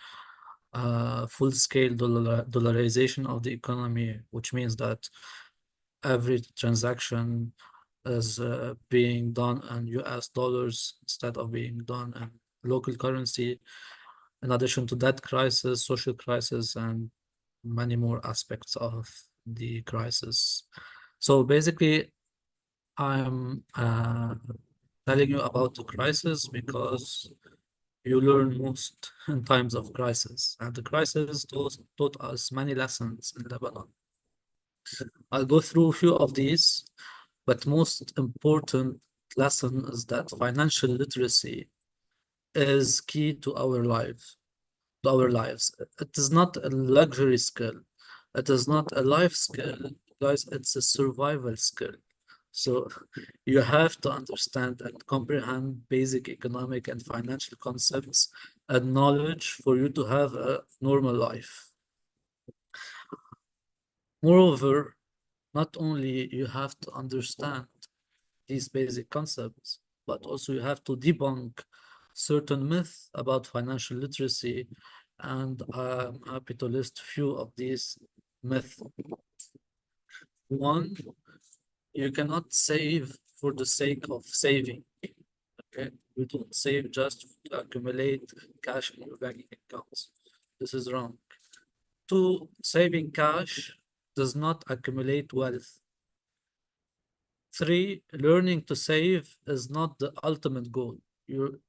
full-scale dollarization of the economy, which means that every transaction is being done in US dollars instead of being done in local currency. In addition to that crisis, social crisis, and many more aspects of the crisis. So basically, I'm telling you about the crisis because you learn most in times of crisis. And the crisis taught us many lessons in Lebanon. I'll go through a few of these, but most important lesson is that financial literacy is key to our lives. It is not a luxury skill. It is not a life skill, guys. It's a survival skill. So you have to understand and comprehend basic economic and financial concepts and knowledge for you to have a normal life. Moreover, not only you have to understand these basic concepts, but also you have to debunk certain myths about financial literacy, and I'm happy to list a few of these myths. One, you cannot save for the sake of saving. Okay, you don't save just to accumulate cash in your banking accounts. This is wrong. Two, saving cash does not accumulate wealth. Three, learning to save is not the ultimate goal. Your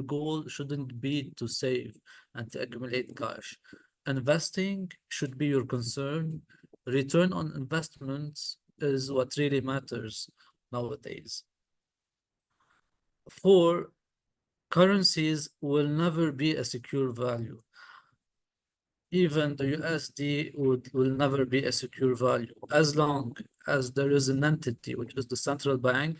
goal shouldn't be to save and to accumulate cash. Investing should be your concern. Return on investments is what really matters nowadays. Four, currencies will never be a secure value. Even the USD will never be a secure value as long as there is an entity, which is the central bank,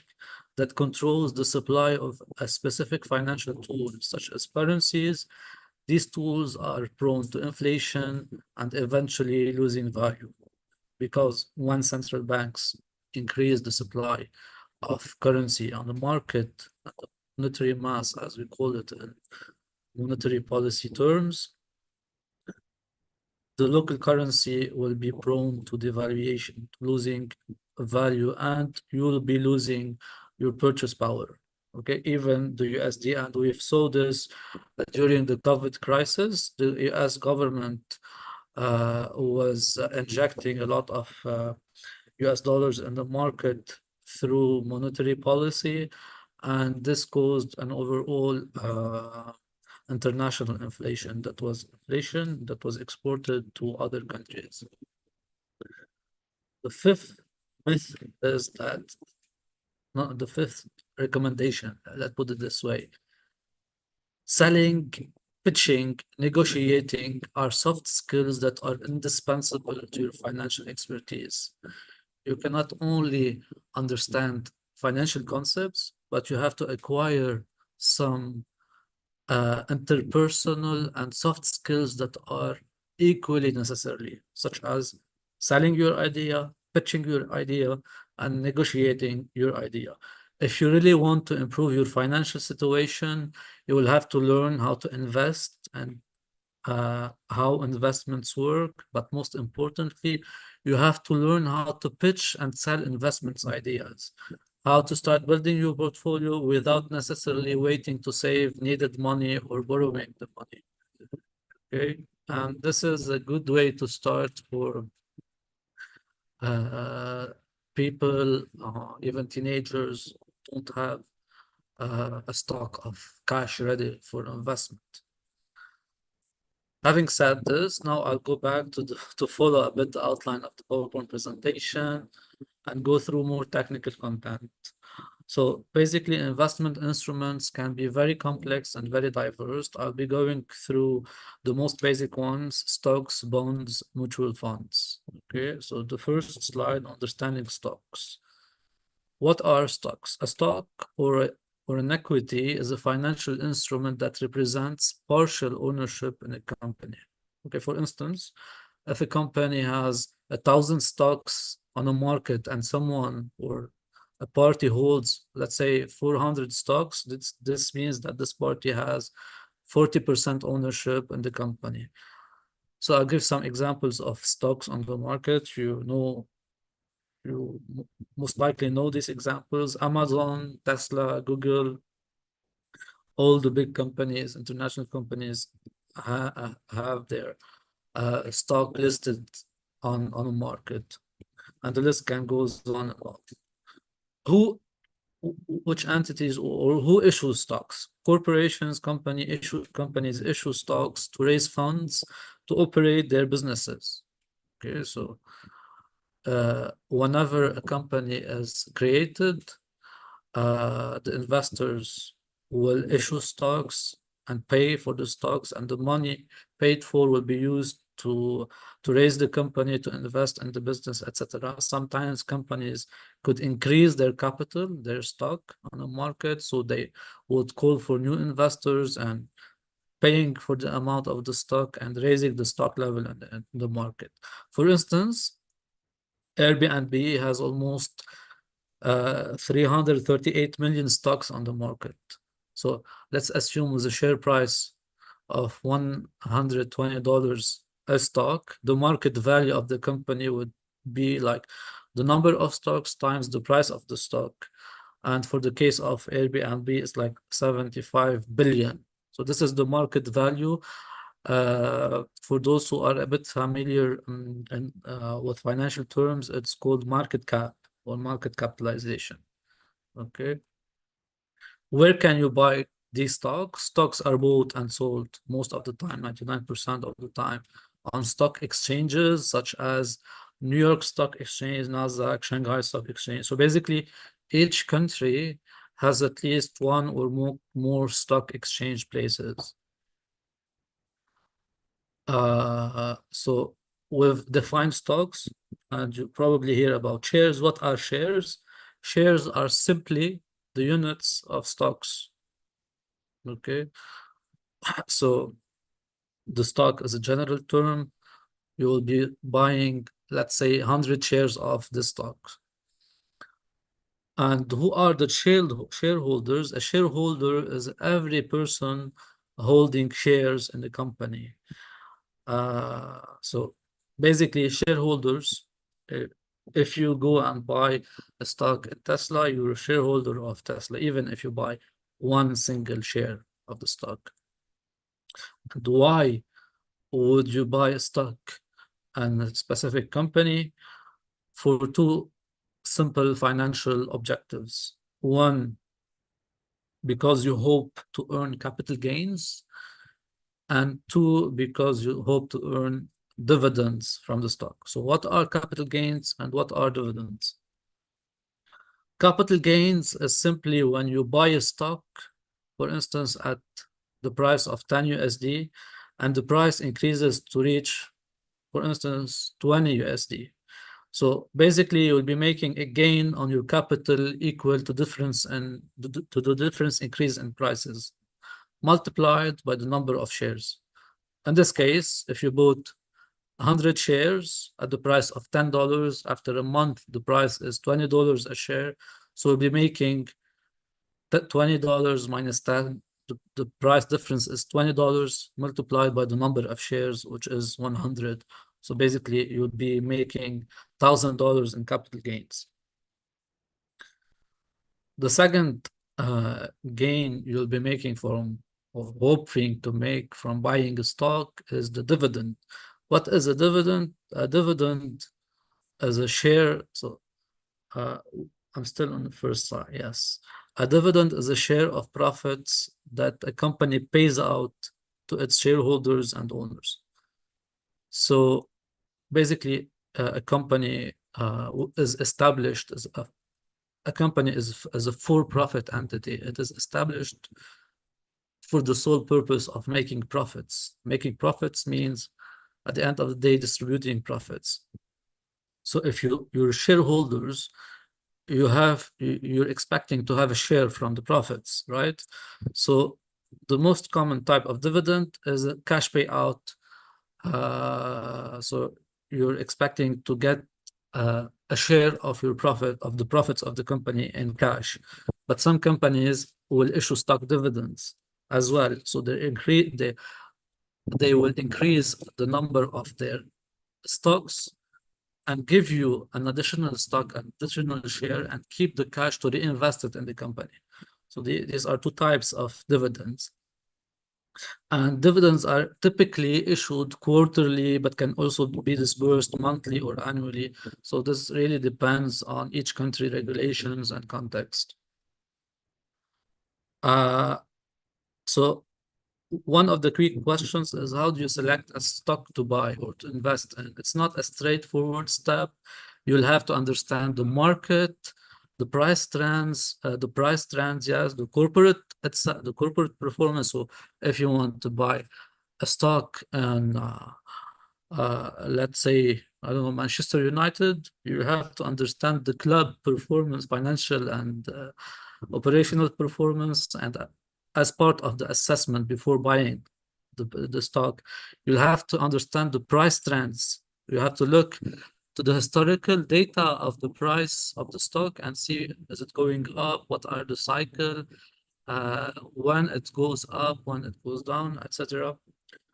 that controls the supply of a specific financial tool, such as currencies. These tools are prone to inflation and eventually losing value, because when central banks increase the supply of currency on the market, monetary mass, as we call it in monetary policy terms, the local currency will be prone to devaluation, losing value, and you will be losing your purchase power. Okay, even the USD, and we saw this during the COVID crisis. The US government was injecting a lot of US dollars in the market through monetary policy, and this caused an overall international inflation that was exported to other countries. The fifth myth is that, not the fifth recommendation, let's put it this way. Selling, pitching, negotiating are soft skills that are indispensable to your financial expertise. You cannot only understand financial concepts, but you have to acquire some interpersonal and soft skills that are equally necessary, such as selling your idea, pitching your idea, and negotiating your idea. If you really want to improve your financial situation, you will have to learn how to invest and how investments work, but most importantly, You have to learn how to pitch and sell investments ideas, how to start building your portfolio without necessarily waiting to save needed money or borrowing the money. Okay, and this is a good way to start for people, even teenagers, don't have a stock of cash ready for investment. Having said this, now I'll go back to follow a bit the outline of the PowerPoint presentation and go through more technical content. So basically, investment instruments can be very complex and very diverse. I'll be going through the most basic ones: stocks, bonds, mutual funds. Okay, so the first slide, understanding stocks. What are stocks? A stock or an equity is a financial instrument that represents partial ownership in a company. Okay, for instance, if a company has 1,000 stocks on a market and someone or a party holds, let's say, 400 stocks, this means that this party has 40% ownership in the company. So I'll give some examples of stocks on the market. You most likely know these examples: Amazon, Tesla, Google. All the big companies, international companies, have their stock listed on a market, and the list can goes on and on. Which entities or who issues stocks? Corporations, companies issue stocks to raise funds to operate their businesses. Okay, so whenever a company is created, the investors will issue stocks and pay for the stocks, and the money paid for will be used to raise the company, to invest in the business, etc. Sometimes companies could increase their capital, their stock on the market, so they would call for new investors and paying for the amount of the stock and raising the stock level in the market. For instance, Airbnb has almost 338 million stocks on the market. So let's assume with a share price of $120 a stock, the market value of the company would be like the number of stocks times the price of the stock. And for the case of Airbnb, it's like 75 billion. So this is the market value. For those who are a bit familiar with financial terms, it's called market cap or market capitalization. Okay. Where can you buy these stocks? Stocks are bought and sold most of the time, 99% of the time, on stock exchanges such as New York Stock Exchange, Nasdaq, Shanghai Stock Exchange. So basically, each country has at least one or more stock exchange places. So we've defined stocks, and you probably hear about shares. What are shares? Shares are simply the units of stocks. Okay, so the stock is a general term. You will be buying, let's say, 100 shares of the stock. And who are the shareholders? A shareholder is every person holding shares in the company. So basically, shareholders, if you go and buy a stock in Tesla, you're a shareholder of Tesla, even if you buy one single share of the stock. And why would you buy a stock in a specific company? For two simple financial objectives. One, because you hope to earn capital gains, and two, because you hope to earn dividends from the stock. So what are capital gains and what are dividends? Capital gains is simply when you buy a stock, for instance, at the price of 10 USD, and the price increases to reach, for instance, 20 USD. So basically, you'll be making a gain on your capital equal to the difference increase in prices, multiplied by the number of shares. In this case, if you bought 100 shares at the price of $10, after a month, the price is $20 a share. So we'll be making $20 minus 10. The price difference is $20 multiplied by the number of shares, which is 100. So basically, you would be making $1,000 in capital gains. The second gain you'll be making from, or hoping to make from buying a stock, is the dividend. What is a dividend? A dividend is a share. So I'm still on the first slide. Yes. A dividend is a share of profits that a company pays out to its shareholders and owners. So basically, a company is established as a company is as a for-profit entity. It is established for the sole purpose of making profits. Making profits means, at the end of the day, distributing profits. So if your shareholders, you're expecting to have a share from the profits, right? So the most common type of dividend is a cash payout. So you're expecting to get a share of your profit, of the profits of the company in cash. But some companies will issue stock dividends as well. So they will increase the number of their stocks and give you an additional stock, an additional share, and keep the cash to reinvest it in the company. So these are two types of dividends. And dividends are typically issued quarterly, but can also be disbursed monthly or annually. So this really depends on each country regulations and context. So one of the key questions is, how do you select a stock to buy or to invest in? It's not a straightforward step. You'll have to understand the market, the price trends, yes, the corporate performance. So if you want to buy a stock and let's say, I don't know, Manchester United, you have to understand the club performance, financial and operational performance, and as part of the assessment before buying the stock, you'll have to understand the price trends. You have to look to the historical data of the price of the stock and see, is it going up? What are the cycle? When it goes up, when it goes down, etc.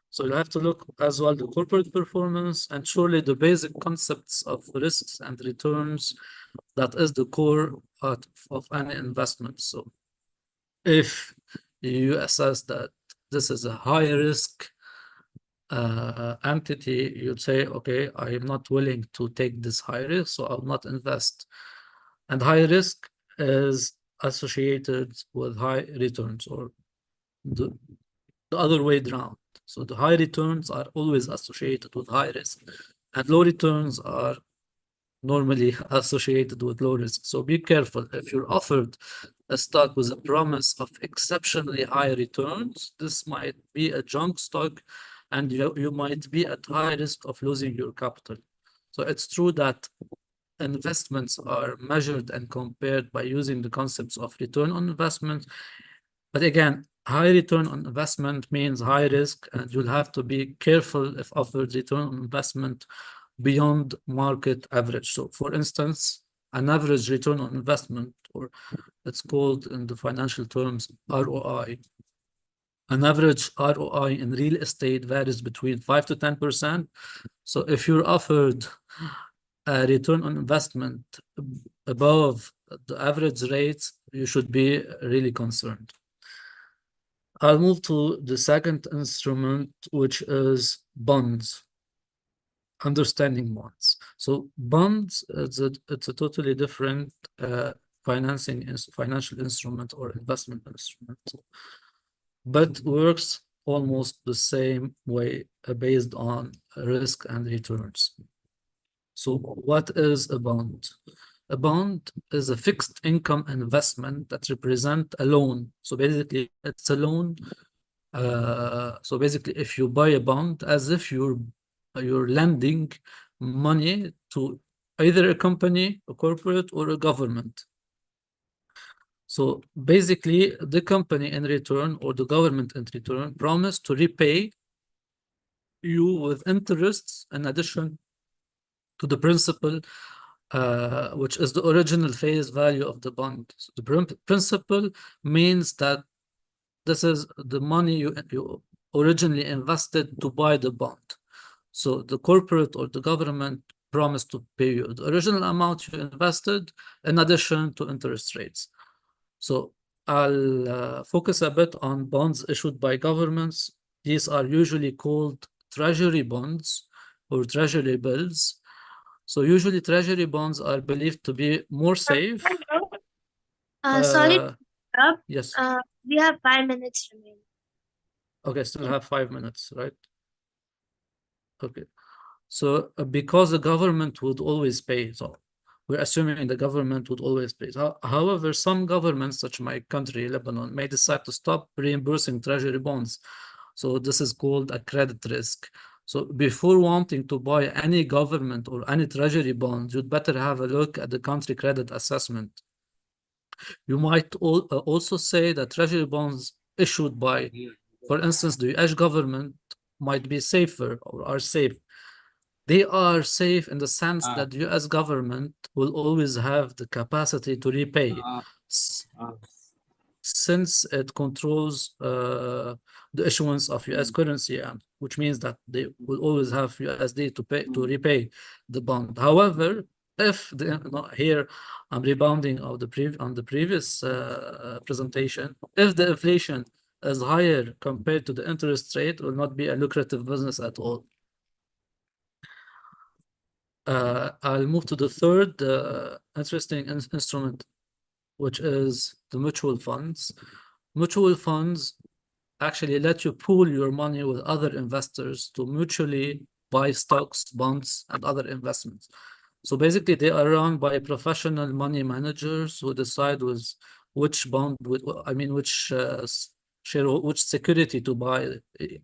So you have to look as well the corporate performance and surely the basic concepts of risks and returns. That is the core of any investment. So if you assess that this is a high risk entity, you'd say, okay, I am not willing to take this high risk, so I'll not invest. And high risk is associated with high returns, or the other way around. So the high returns are always associated with high risk, and low returns are normally associated with low risk. So be careful. If you're offered a stock with a promise of exceptionally high returns, this might be a junk stock, and you might be at high risk of losing your capital. So it's true that investments are measured and compared by using the concepts of return on investment. But again, high return on investment means high risk, and you'll have to be careful if offered return on investment beyond market average. So for instance, an average return on investment, or it's called in the financial terms ROI. An average ROI in real estate varies between 5 to 10%. So if you're offered a return on investment above the average rates, you should be really concerned. I'll move to the second instrument, which is bonds. Understanding bonds. So bonds, it's a totally different financial instrument or investment instrument, but works almost the same way based on risk and returns. So what is a bond? A bond is a fixed income investment that represents a loan. So basically, it's a loan. So basically, if you buy a bond, as if you're lending money to either a company, a corporate, or a government. So basically, the company in return, or the government in return, promise to repay you with interests in addition to the principal, which is the original face value of the bond. So the principal means that this is the money you originally invested to buy the bond. So the corporate or the government promised to pay you the original amount you invested in addition to interest rates. So I'll focus a bit on bonds issued by governments. These are usually called treasury bonds or treasury bills. So usually treasury bonds are believed to be more safe. Sorry Uh, to interrupt. yes. We have 5 minutes remaining. Okay, still have 5 minutes, right? Okay. So because the government would always pay, so we're assuming the government would always pay. However, some governments, such my country, Lebanon, may decide to stop reimbursing treasury bonds. So this is called a credit risk. So before wanting to buy any government or any treasury bonds, you'd better have a look at the country credit assessment. You might also say that treasury bonds issued by, for instance, the US government might be safer or are safe. They are safe in the sense that the US government will always have the capacity to repay since it controls the issuance of US currency, and which means that they will always have USD to repay the bond. However, if here I'm rebounding on the previous presentation, if the inflation is higher compared to the interest rate, it will not be a lucrative business at all. I'll move to the third interesting instrument, which is the mutual funds. Mutual funds actually let you pool your money with other investors to mutually buy stocks, bonds, and other investments. So basically, they are run by professional money managers who decide which bond, which share, which security to buy,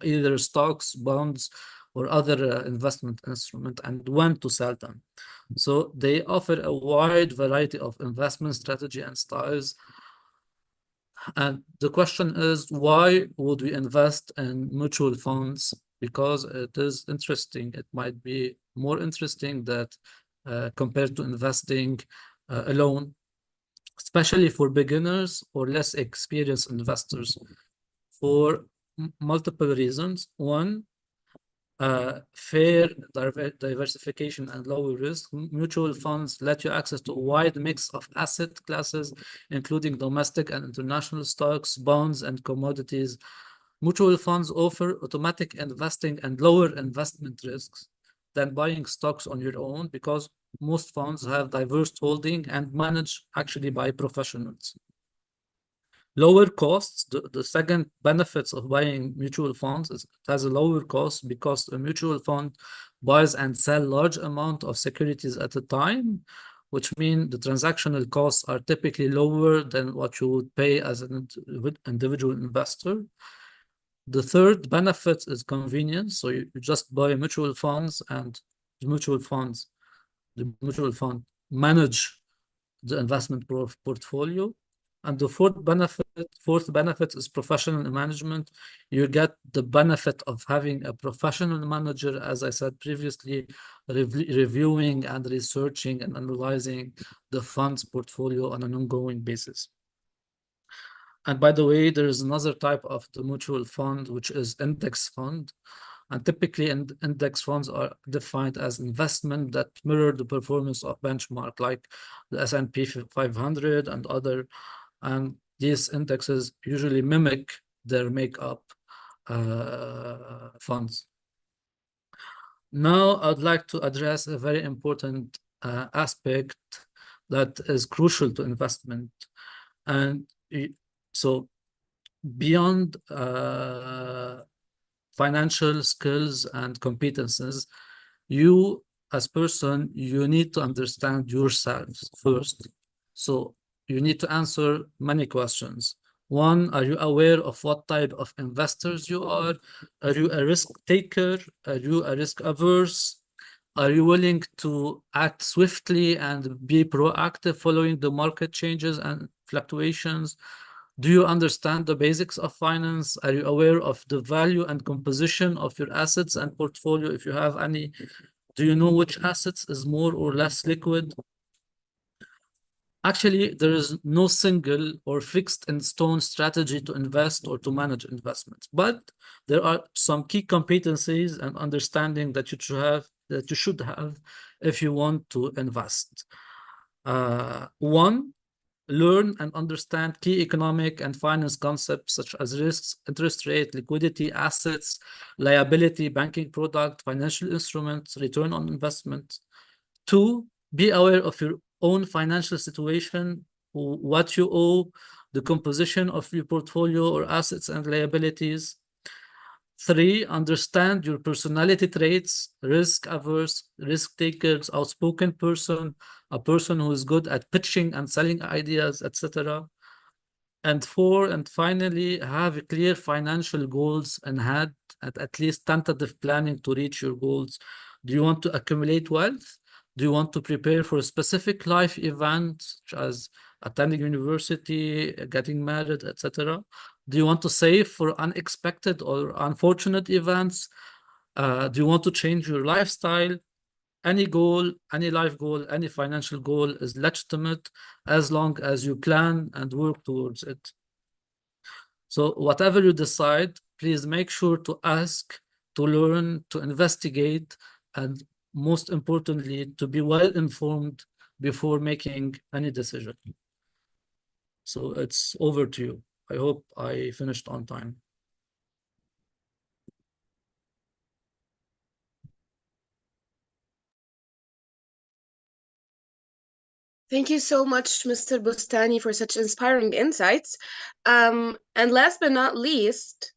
either stocks, bonds, or other investment instrument, and when to sell them. So they offer a wide variety of investment strategy and styles. And the question is, why would we invest in mutual funds? Because it is interesting. It might be more interesting that compared to investing alone, especially for beginners or less experienced investors, for multiple reasons. One, fair diversification and lower risk. Mutual funds let you access to a wide mix of asset classes, including domestic and international stocks, bonds, and commodities. Mutual funds offer automatic investing and lower investment risks than buying stocks on your own, because most funds have diverse holding and managed actually by professionals. Lower costs, the second benefits of buying mutual funds is it has a lower cost because a mutual fund buys and sell large amount of securities at a time, which means the transactional costs are typically lower than what you would pay as an individual investor. The third benefit is convenience. So you just buy mutual funds, and the mutual fund manage the investment portfolio. And the fourth benefit is professional management. You get the benefit of having a professional manager, as I said previously, reviewing and researching and analyzing the fund's portfolio on an ongoing basis. And by the way, there is another type of the mutual fund, which is index fund. And typically, index funds are defined as investment that mirror the performance of benchmark, like the S&P 500 and other. And these indexes usually mimic their makeup funds. Now, I'd like to address a very important aspect that is crucial to investment. And so beyond financial skills and competences, you as person, you need to understand yourselves first. So you need to answer many questions. One, are you aware of what type of investors you are? Are you a risk taker? Are you a risk averse? Are you willing to act swiftly and be proactive following the market changes and fluctuations? Do you understand the basics of finance? Are you aware of the value and composition of your assets and portfolio, if you have any? Do you know which assets is more or less liquid? Actually, there is no single or fixed in stone strategy to invest or to manage investments, but there are some key competencies and understanding that you should have if you want to invest. One, learn and understand key economic and finance concepts such as risks, interest rate, liquidity, assets, liability, banking product, financial instruments, return on investment. Two, be aware of your own financial situation, what you owe, the composition of your portfolio or assets and liabilities. Three, understand your personality traits, risk averse, risk takers, outspoken person, a person who is good at pitching and selling ideas, etc. And four, and finally, have clear financial goals and had at least tentative planning to reach your goals. Do you want to accumulate wealth? Do you want to prepare for a specific life event, such as attending university, getting married, etc.? Do you want to save for unexpected or unfortunate events? Do you want to change your lifestyle? Any goal, any life goal, any financial goal is legitimate as long as you plan and work towards it. So whatever you decide, please make sure to ask, to learn, to investigate, and most importantly, to be well informed before making any decision. So it's over to you. I hope I finished on time. Thank you so much, Mr. Bustani, for such inspiring insights. And last but not least,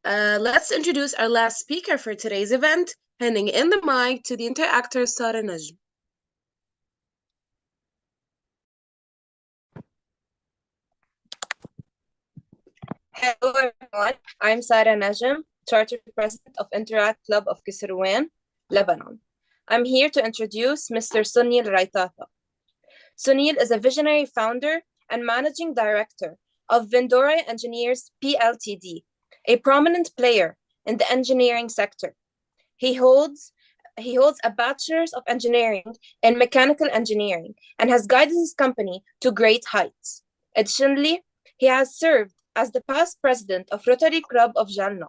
let's introduce our last speaker for today's event, handing in the mic to the interactor Sara Najm. Hello everyone, I'm Sara Najm, Charter President of Interact Club of Kisirwan, Lebanon. I'm here to introduce Mr. Sunil Raitata. Sunil is a visionary founder and managing director of Vendora Engineers PLTD, a prominent player in the engineering sector. He holds a bachelor's of engineering in mechanical engineering and has guided his company to great heights. Additionally, he has served as the past president of Rotary Club of Jalna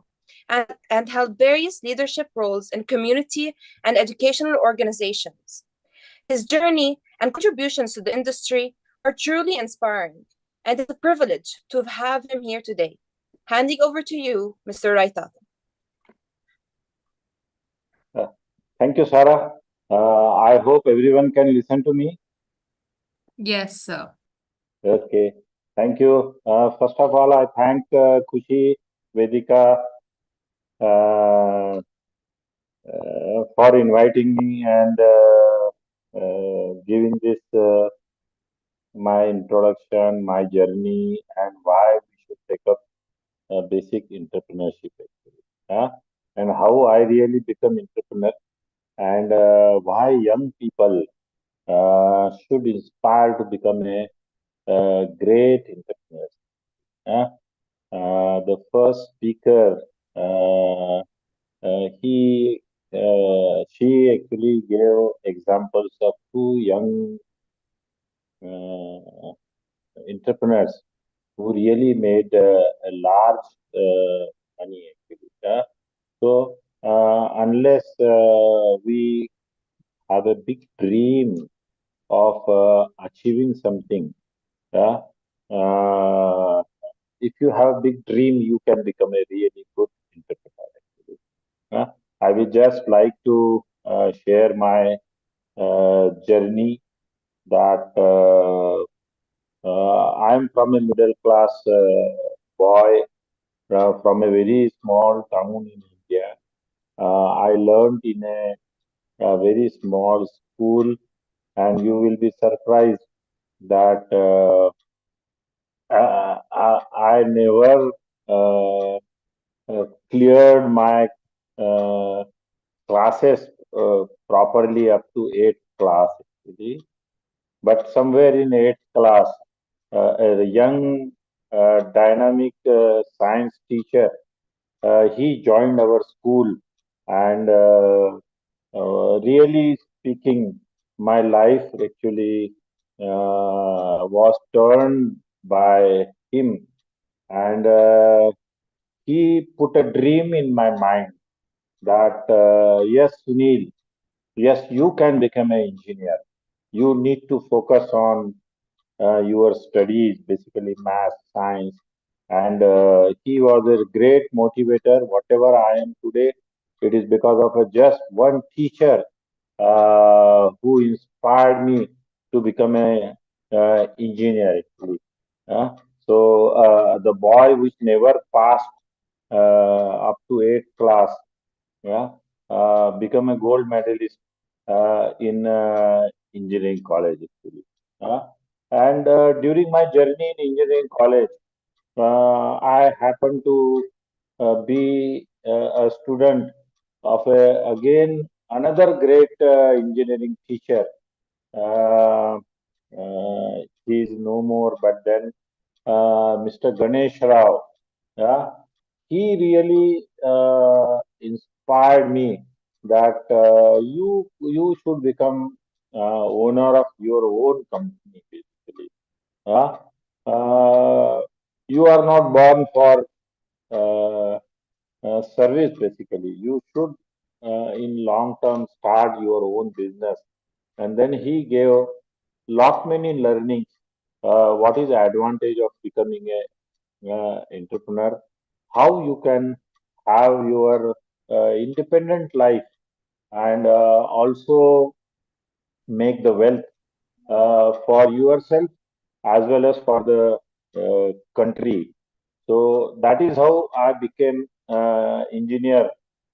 and held various leadership roles in community and educational organizations. His journey and contributions to the industry are truly inspiring, and it's a privilege to have him here today. Handing over to you, Mr. Raitata. Thank you, Sarah. I hope everyone can listen to me. Yes, sir. Okay. Thank you. First of all, I thank Kushi, Vedika for inviting me and giving this my introduction, my journey, and why we should take up basic entrepreneurship actually. And how I really become entrepreneur and why young people should inspire to become a great entrepreneur. The first speaker, she actually gave examples of two young entrepreneurs who really made a large money actually. So unless we have a big dream of achieving something, if you have a big dream, you can become a really good entrepreneur. Actually. I would just like to share my journey that I'm from a middle class boy from a very small town in India. I learned in a very small school, and you will be surprised that I never cleared my classes properly up to 8th class, actually. But somewhere in 8th class, a young, dynamic science teacher, he joined our school, and really speaking, my life actually was turned by him, and he put a dream in my mind that yes, Sunil, yes, you can become an engineer. You need to focus on your studies, basically math, science, and he was a great motivator. Whatever I am today, it is because of a just one teacher who inspired me to become a engineer. Actually, the boy which never passed up to eighth class, yeah, become a gold medalist in engineering college actually. Uh, and during my journey in engineering college, I happened to be a student of again another great engineering teacher. Uh, he is no more, but then Mr. Ganesh Rao. Yeah, he really inspired me that you should become owner of your own company basically. Yeah, you are not born for uh, service basically. You should in long term start your own business, and then he gave lot many learnings. What is the advantage of becoming a entrepreneur, how you can have your independent life and also make the wealth for yourself as well as for the country. So that is how I became engineer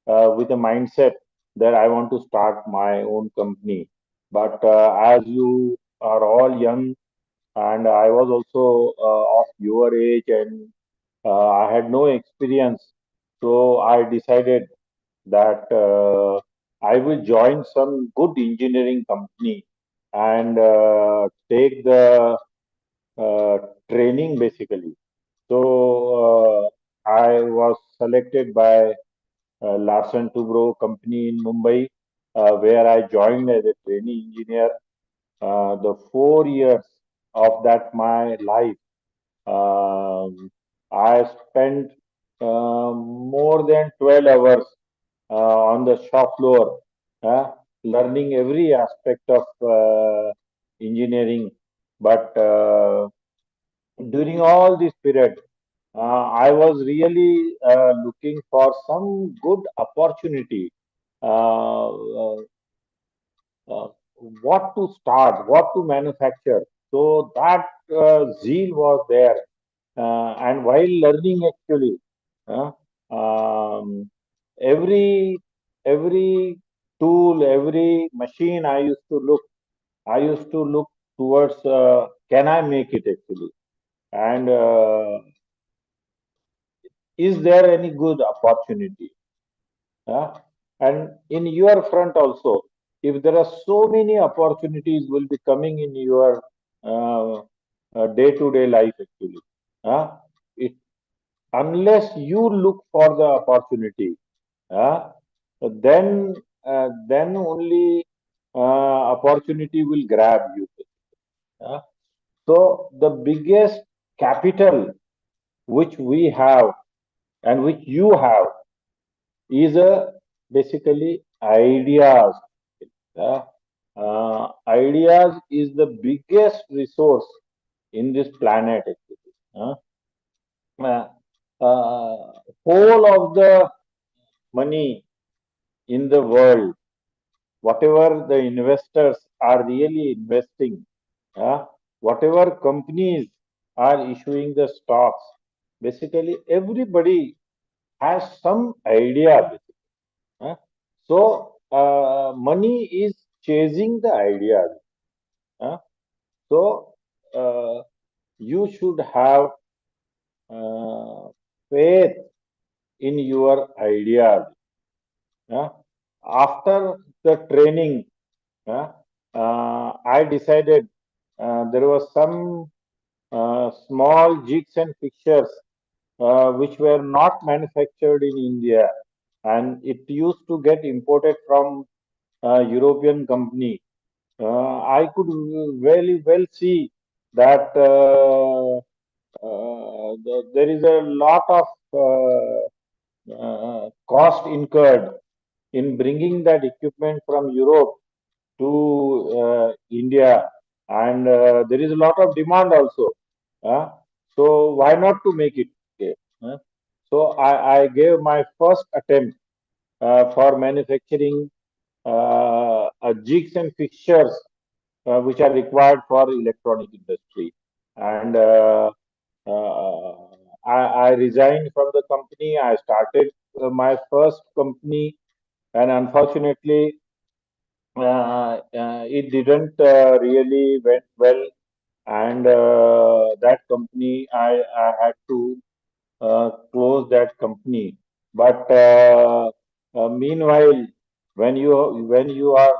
with a mindset that I want to start my own company. But as you are all young, and I was also of your age, and I had no experience, so I decided that I will join some good engineering company and take the uh, training basically. So I was selected by Larsen Tubro company in Mumbai, where I joined as a trainee engineer. The 4 years of that my life, um, I spent more than 12 hours on the shop floor, learning every aspect of engineering. But during all this period, I was really looking for some good opportunity. Uh, uh, uh, what to start, what to manufacture. So that zeal was there. And while learning, actually, uh, um, every every tool, every machine I used to look towards can I make it actually, and is there any good opportunity? Uh, and in your front also, if there are so many opportunities will be coming in your day-to-day life actually. Uh, it, unless you look for the opportunity, uh, then only opportunity will grab you. Uh, so the biggest capital which we have and which you have is basically ideas. Uh, Ideas is the biggest resource in this planet. Actually. Uh, whole of the money in the world, whatever the investors are really investing, whatever companies are issuing the stocks, basically everybody has some idea. Basically. So money is chasing the ideas. Uh, so uh, you should have uh, faith in your ideas. Uh, After the training, uh, I decided there was some small jigs and fixtures which were not manufactured in India, and it used to get imported from European company. I could very well see that there is a lot of cost incurred in bringing that equipment from Europe to India, and there is a lot of demand also. Uh, so why not to make it? Okay, so I gave my first attempt for manufacturing jigs and fixtures which are required for electronic industry. And I resigned from the company. I started my first company, and unfortunately, it didn't really went well. And that company, I had to close that company. But meanwhile, when you are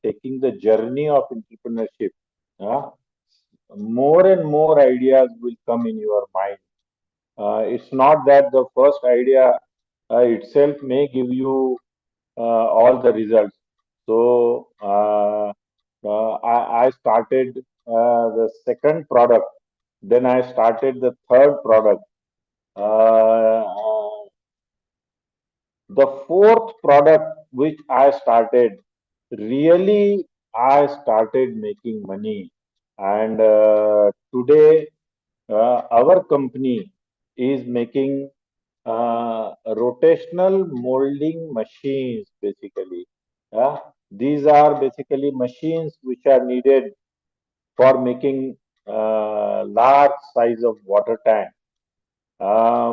taking the journey of entrepreneurship, uh, more and more ideas will come in your mind. It's not that the first idea itself may give you all the results. So I started the second product. Then I started the third product. Uh, the fourth product which I started, really I started making money. And today, our company is making rotational molding machines basically. These are basically machines which are needed for making large size of water tank.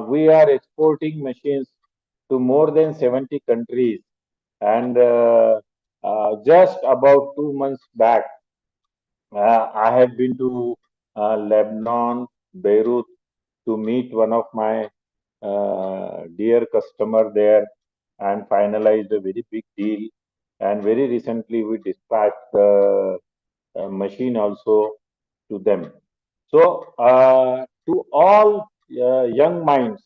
We are exporting machines to more than 70 countries. And just about 2 months back, I had been to Lebanon, Beirut, to meet one of my dear customer there and finalized a very big deal. And very recently, we dispatched the machine also to them. So, to all young minds,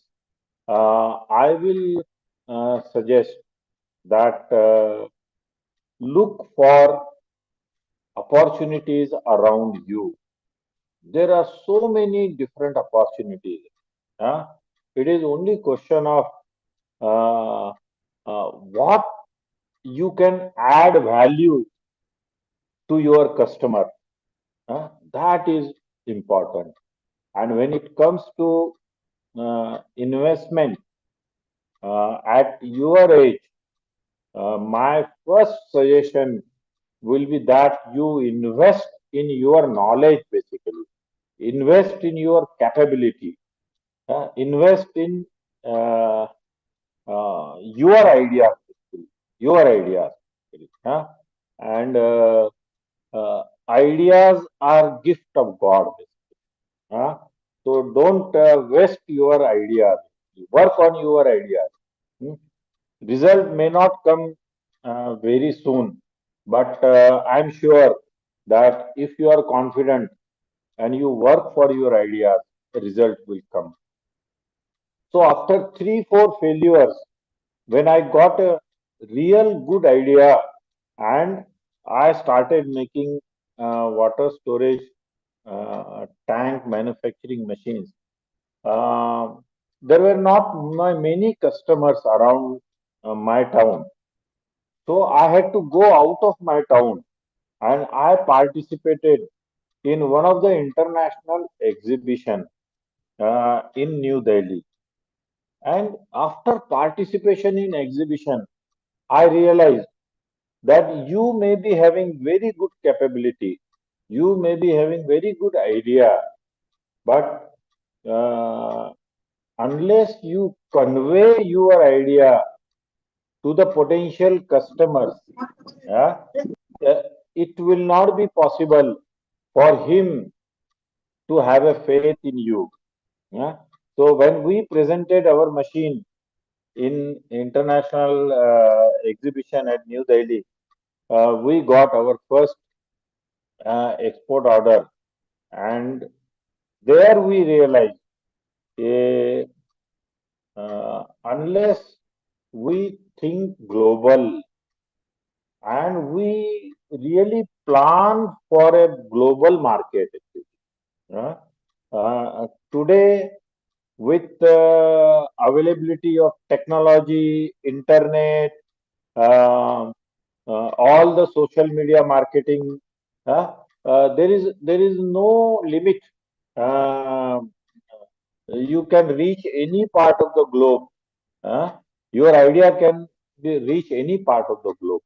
I will suggest that look for opportunities around you. There are so many different opportunities. Huh? It is only question of uh, what you can add value to your customer. That is important. And when it comes to investment at your age, my first suggestion will be that you invest in your knowledge basically, invest in your capability, invest in uh, your ideas, basically, your ideas. Basically, and ideas are gift of God. Basically, so don't waste your ideas. Work on your ideas. Hmm? Result may not come very soon, but I'm sure that if you are confident and you work for your ideas, the result will come. So after 3, 4 failures, when I got a real good idea and I started making water storage tank manufacturing machines, uh, there were not many customers around my town. So I had to go out of my town and I participated in one of the international exhibition in New Delhi. And after participation in exhibition, I realized that you may be having very good capability, you may be having very good idea, but uh, unless you convey your idea to the potential customers, yeah, it will not be possible for him to have a faith in you. Yeah? So when we presented our machine in international exhibition at New Delhi, we got our first export order, and there we realized unless we think global and we really plan for a global market. Today, with availability of technology, internet, uh, all the social media marketing, there is no limit. Uh, you can reach any part of the globe. Uh, your idea can reach any part of the globe.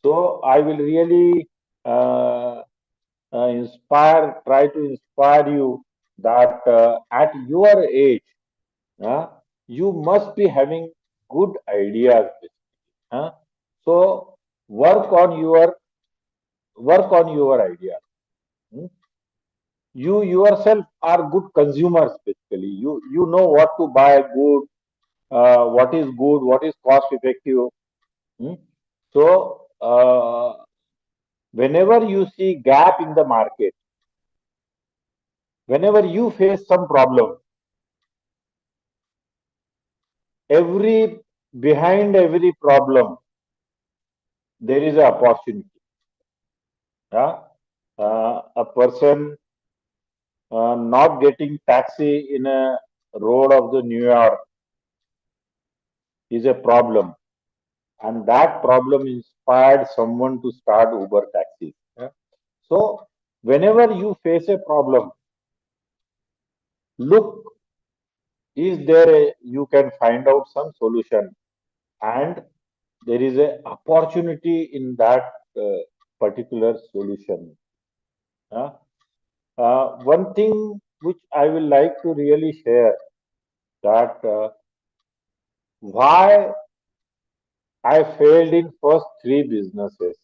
So I will really try to inspire you that at your age, uh, you must be having good ideas. Uh, so work on your idea. Hmm? You yourself are good consumers. Basically, you know what to buy good, what is good, what is cost effective. Hmm? So whenever you see gap in the market, whenever you face some problem, every behind every problem there is an opportunity. Yeah? A person not getting taxi in a road of the New York is a problem, and that problem inspired someone to start Uber taxis. Yeah? So whenever you face a problem, look, is there you can find out some solution, and there is a opportunity in that particular solution. Yeah? One thing which I will like to really share that why I failed in first three businesses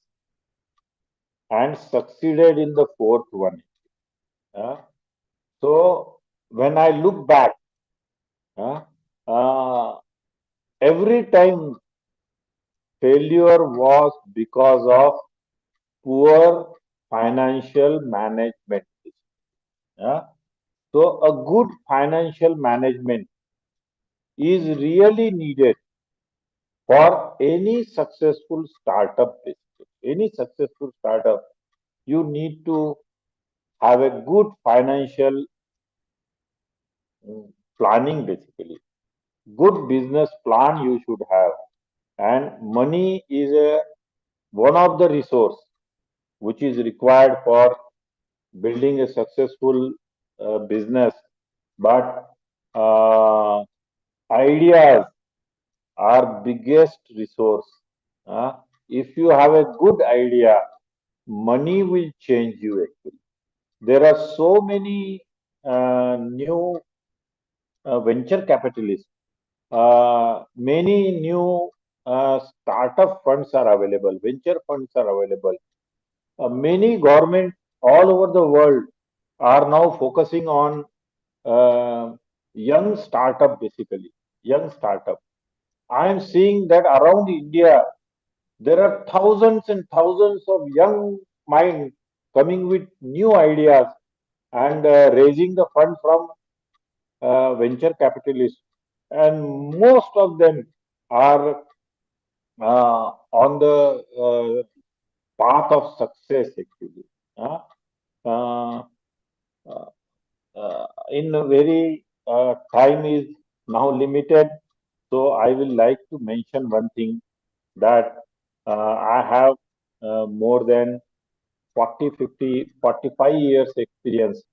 and succeeded in the fourth one. Uh, so when I look back, uh, uh, every time failure was because of poor financial management. Uh, so a good financial management is really needed for any successful startup. Any successful startup, you need to have a good financial planning. Basically, good business plan you should have, and money is one of the resource which is required for building a successful business. But uh, ideas are biggest resource. Uh, if you have a good idea, money will change you. Actually, there are so many new venture capitalists. Many new startup funds are available. Venture funds are available. Many governments all over the world are now focusing on uh, young startup. Basically, young startup. I am seeing that around India there are thousands and thousands of young minds coming with new ideas and raising the fund from venture capitalists, and most of them are on the path of success. Actually, uh, uh, in a very time is now limited, so I will like to mention one thing that I have more than 40, 50, 45 years experience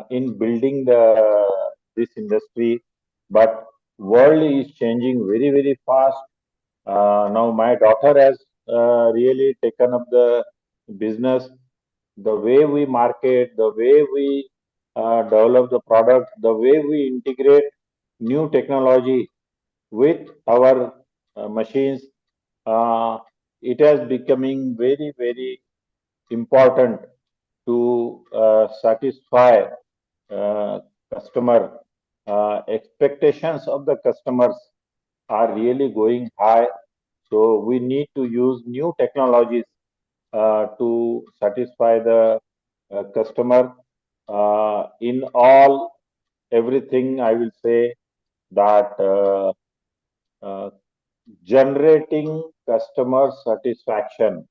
in building this industry, but world is changing very, very fast. Now my daughter has really taken up the business. The way we market, the way we develop the product, the way we integrate new technology with our machines, uh, it has becoming very, very important to satisfy uh, customer expectations of the customers are really going high. So we need to use new technologies to satisfy the customer. In all, everything I will say that uh, generating customer satisfaction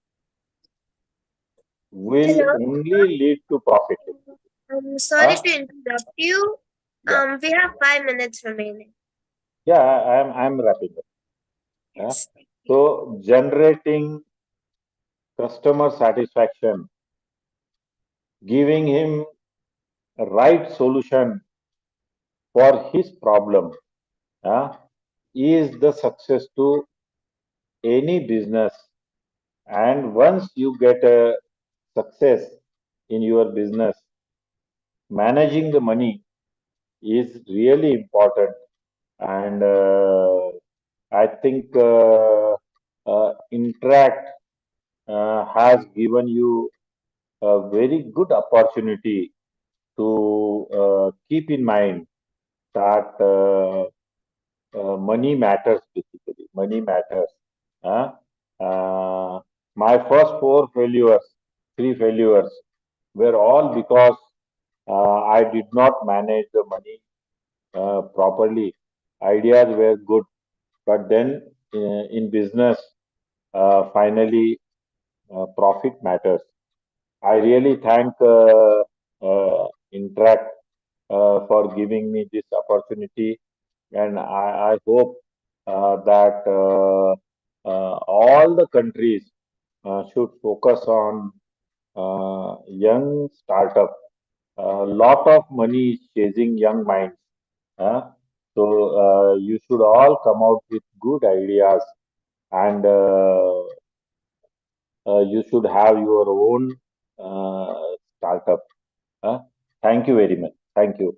will Hello. only lead to profit. I'm sorry Huh? to interrupt you. Yeah, We have 5 minutes remaining. yeah, I'm wrapping up. Huh? Yes. So generating customer satisfaction, giving him a right solution for his problem, is the success to any business. And once you get a success in your business, managing the money is really important. And I think Interact has given you a very good opportunity to keep in mind that money matters basically. Money matters. Uh, my first three failures, were all because I did not manage the money properly. Ideas were good, but then in business, finally, profit matters. I really thank Interact for giving me this opportunity, and I hope that all the countries should focus on young startup. A lot of money is chasing young minds. uh, so you should all come out with good ideas, and you should have your own startup. uh. Thank you very much. Thank you.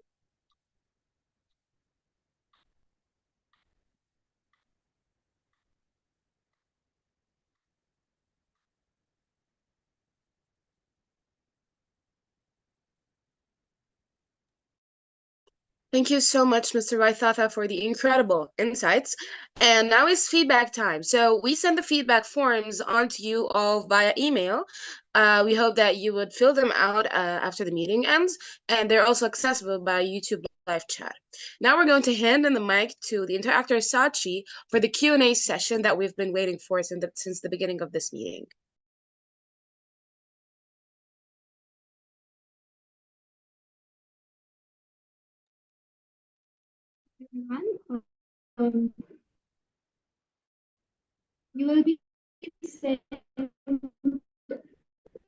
Thank you so much, Mr. Raithatha, for the incredible insights. And now is feedback time. So we send the feedback forms on to you all via email. We hope that you would fill them out after the meeting ends, and they're also accessible by YouTube live chat. Now we're going to hand in the mic to the interactor Sachi for the Q&A session that we've been waiting for since the beginning of this meeting. Everyone. Um, you will be sent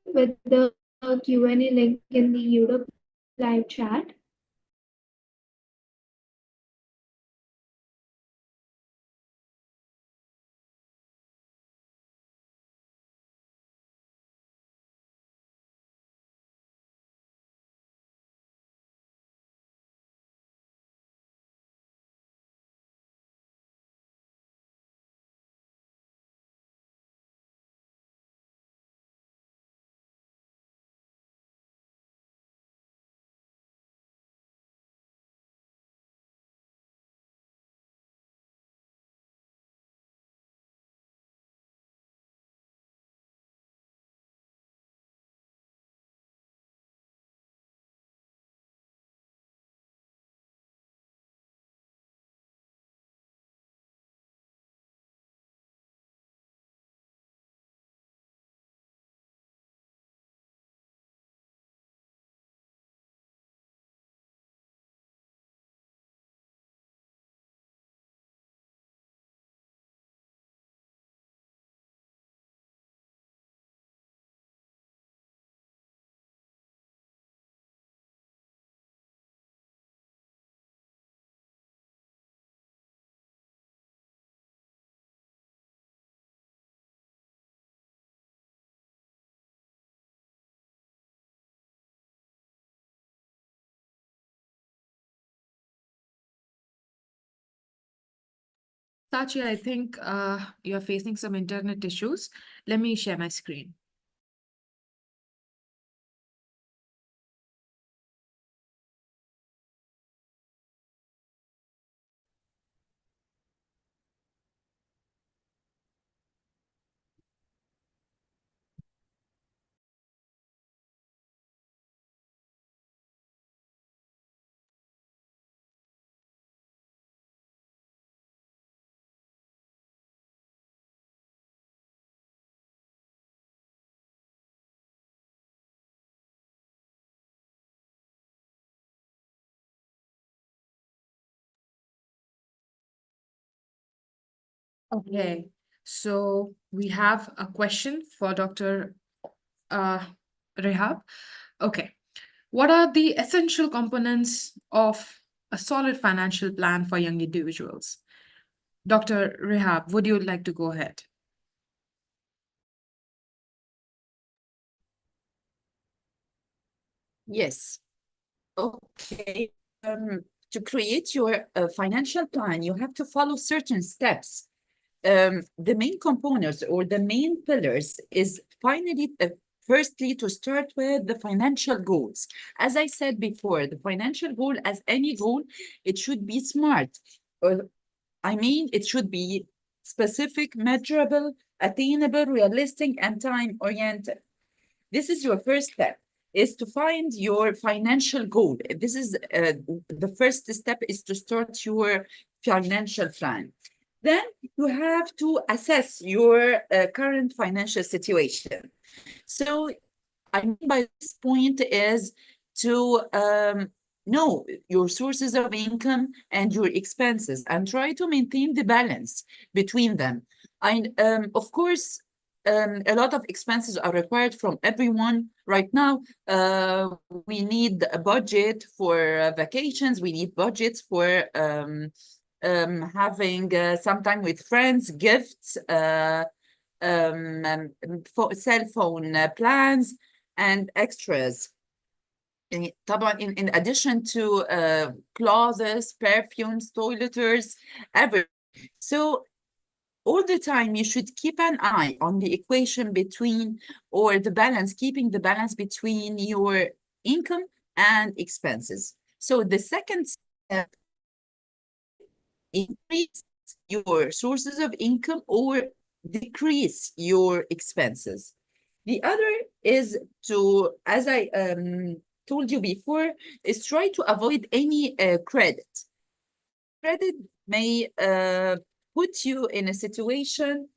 with the Q&A link in the YouTube live chat. Sachi, I think you're facing some internet issues. Let me share my screen. Okay, so we have a question for Dr. Rehab. Okay, what are the essential components of a solid financial plan for young individuals? Dr. Rehab, would you like to go ahead? Yes. Okay. To create your financial plan, you have to follow certain steps. The main components or the main pillars is finally, firstly, to start with the financial goals. As I said before, the financial goal, as any goal, it should be smart. It should be specific, measurable, attainable, realistic, and time-oriented. This is your first step, is to find your financial goal. This is the first step is to start your financial plan. Then you have to assess your current financial situation. So I mean by this point is to know your sources of income and your expenses and try to maintain the balance between them. And of course, a lot of expenses are required from everyone right now. We need a budget for vacations. We need budgets for having some time with friends, gifts, cell phone plans, and extras. In addition to clothes, perfumes, toiletries, everything. So all the time you should keep an eye on the equation between, or the balance, keeping the balance between your income and expenses. So the second step, increase your sources of income or decrease your expenses. The other is to, as I told you before, is try to avoid any credit. Credit may put you in a situation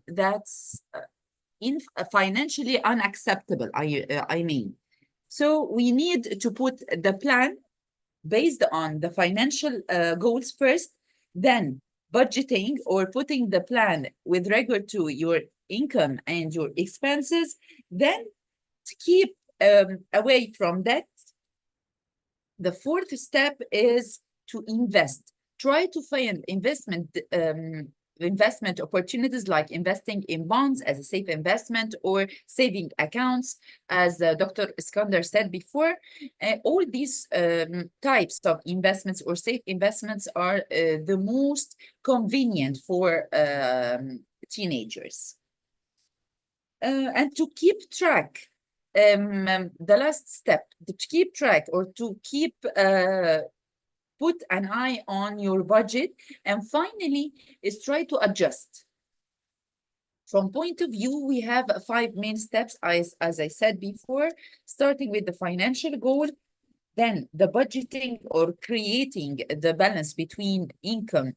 that's financially unacceptable, I mean. So we need to put the plan based on the financial goals first, then budgeting or putting the plan with regard to your income and your expenses, then to keep away from that. The fourth step is to invest. Try to find investment opportunities like investing in bonds as a safe investment or saving accounts, as Dr. Iskander said before. All these types of investments or safe investments are the most convenient for teenagers. And to keep track, the last step, to keep track or to keep put an eye on your budget. And finally is try to adjust. From point of view, we have 5 main steps, as I said before, starting with the financial goal, then the budgeting or creating the balance between income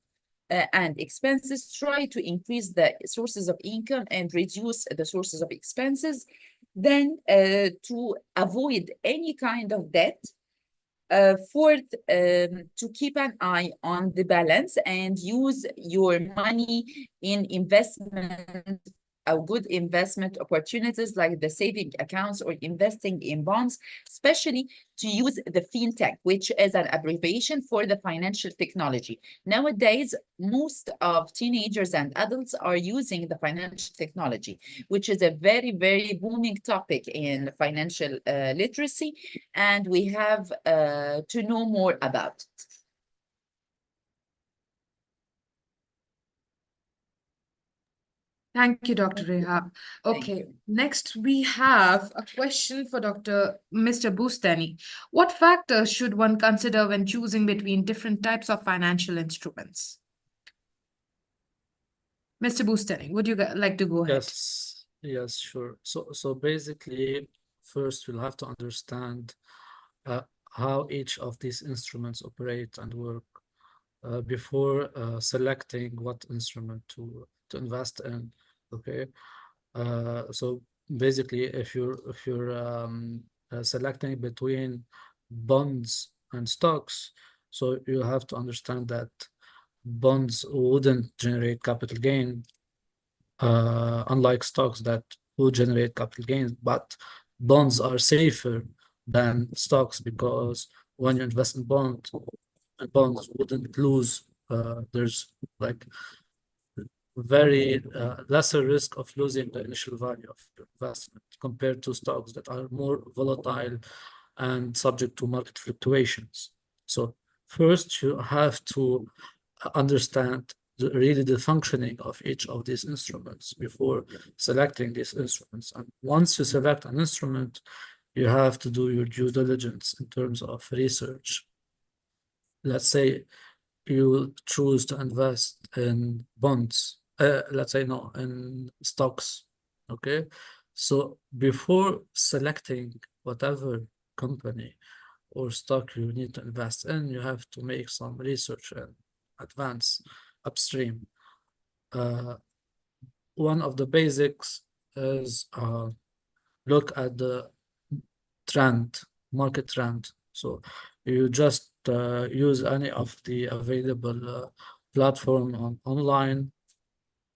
and expenses. Try to increase the sources of income and reduce the sources of expenses. Then to avoid any kind of debt. Fourth, to keep an eye on the balance and use your money in investment, good investment opportunities like the saving accounts or investing in bonds, especially to use the fintech, which is an abbreviation for the financial technology. Nowadays, most of teenagers and adults are using the financial technology, which is a very, very booming topic in financial literacy, and we have to know more about it. Thank you, Dr. Rehab. Okay, next we have a question for Mr. Bustani. What factors should one consider when choosing between different types of financial instruments? Mr. Bustani, would you like to go ahead? Yes, sure. So basically, first we'll have to understand how each of these instruments operate and work before selecting what instrument to invest in. Okay, so basically, if you're selecting between bonds and stocks, so you have to understand that bonds wouldn't generate capital gain, unlike stocks that would generate capital gains. But bonds are safer than stocks because when you invest in bonds wouldn't lose. There's like very lesser risk of losing the initial value of your investment compared to stocks that are more volatile and subject to market fluctuations. So first you have to understand really the functioning of each of these instruments before selecting these instruments. And once you select an instrument, you have to do your due diligence in terms of research. Let's say you choose to invest in bonds, let's say no, in stocks, okay? So before selecting whatever company or stock you need to invest in, you have to make some research and advance upstream. One of the basics is look at the market trend. So you just use any of the available platform online.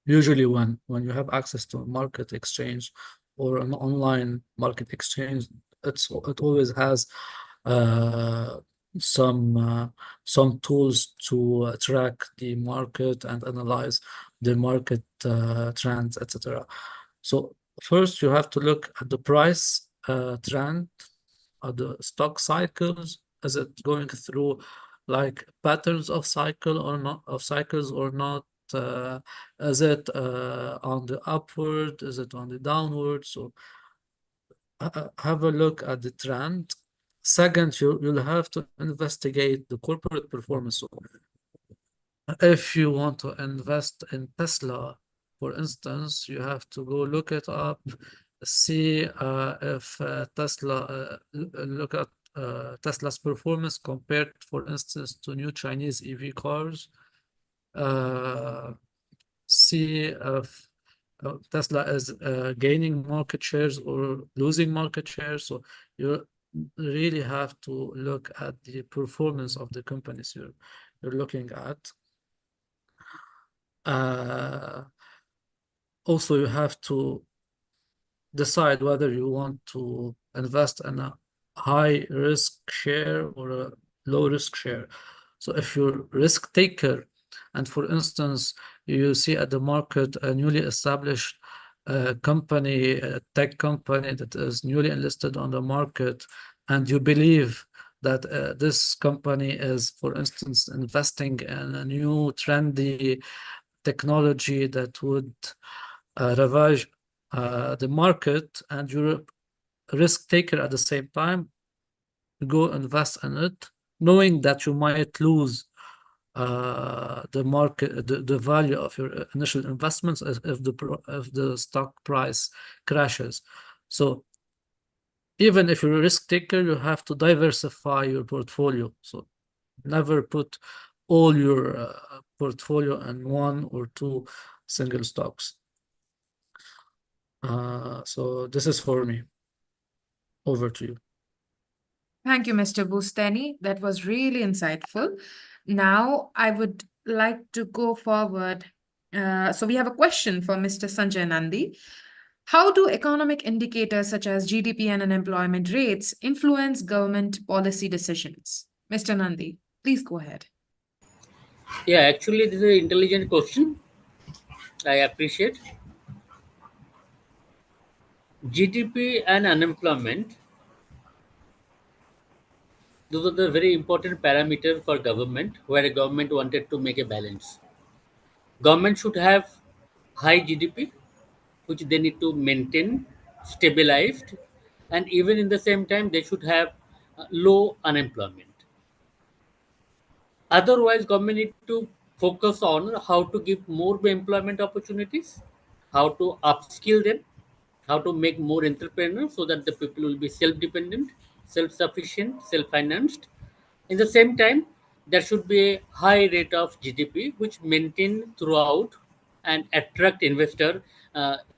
Usually when you have access to a market exchange or an online market exchange, it always has uh, some tools to track the market and analyze the market trends, etc. So first you have to look at the price trend of the stock cycles. Is it going through like patterns of cycles or not? Is it on the upward? Is it on the downward? So have a look at the trend. Second, you'll have to investigate the corporate performance. So if you want to invest in Tesla, for instance, you have to go look it up, see if Tesla, look at Tesla's performance compared, for instance, to new Chinese EV cars. See if Tesla is gaining market shares or losing market shares. So you really have to look at the performance of the companies you're looking at. Also, you have to decide whether you want to invest in a high risk share or a low risk share. So if you're risk taker, and for instance, you see at the market a newly established company, a tech company that is newly enlisted on the market, and you believe that this company is, for instance, investing in a new trendy technology that would ravage the market, and you're a risk taker at the same time, you go invest in it, knowing that you might lose the market, the value of your initial investments if the stock price crashes. So even if you're a risk taker, you have to diversify your portfolio. So never put all your portfolio in one or two single stocks. So this is for me. Over to you. Thank you, Mr. Bustani. That was really insightful. Now, I would like to go forward. So we have a question for Mr. Sanjay Nandi. How do economic indicators such as GDP and unemployment rates influence government policy decisions? Mr. Nandi, please go ahead. Yeah, actually, this is an intelligent question. I appreciate. GDP and unemployment, those are the very important parameters for government, where a government wanted to make a balance. Government should have high GDP, which they need to maintain stabilized, and even in the same time they should have low unemployment. Otherwise, government need to focus on how to give more employment opportunities, how to upskill them, how to make more entrepreneurs so that the people will be self-dependent, self-sufficient, self-financed. In the same time, there should be a high rate of GDP which maintain throughout and attract investor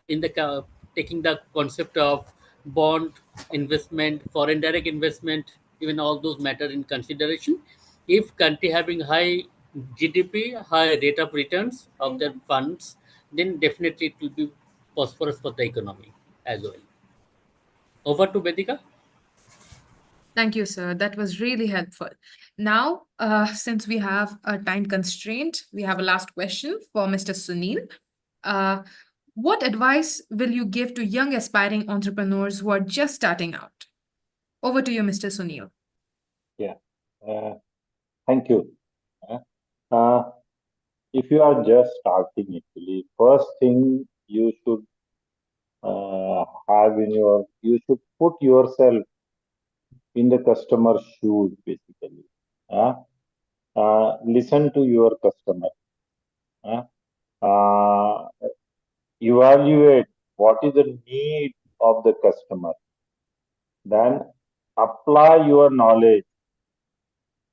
in the taking the concept of bond investment, foreign direct investment, even all those matter in consideration. If country having high GDP, high rate of returns of their funds, then definitely it will be prosperous for the economy as well. Over to Vedika. Thank you, sir. That was really helpful. Now, since we have a time constraint, we have a last question for Mr. Sunil. What advice will you give to young aspiring entrepreneurs who are just starting out? Over to you, Mr. Sunil. Yeah. Thank you. Uh, if you are just starting, actually, first thing you should you should put yourself in the customer's shoes, basically. Listen to your customer. Uh, Evaluate what is the need of the customer. Then apply your knowledge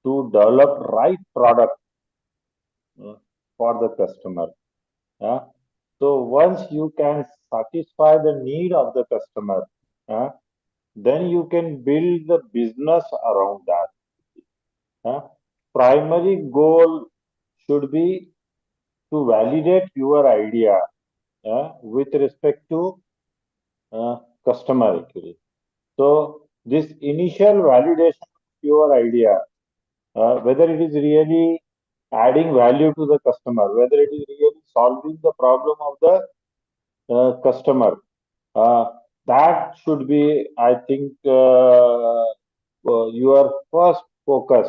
to develop right product for the customer. So once you can satisfy the need of the customer, then you can build the business around that. Primary goal should be to validate your idea with respect to customer, actually. So this initial validation of your idea, whether it is really adding value to the customer, whether it is really solving the problem of the customer, that should be, I think, your first focus.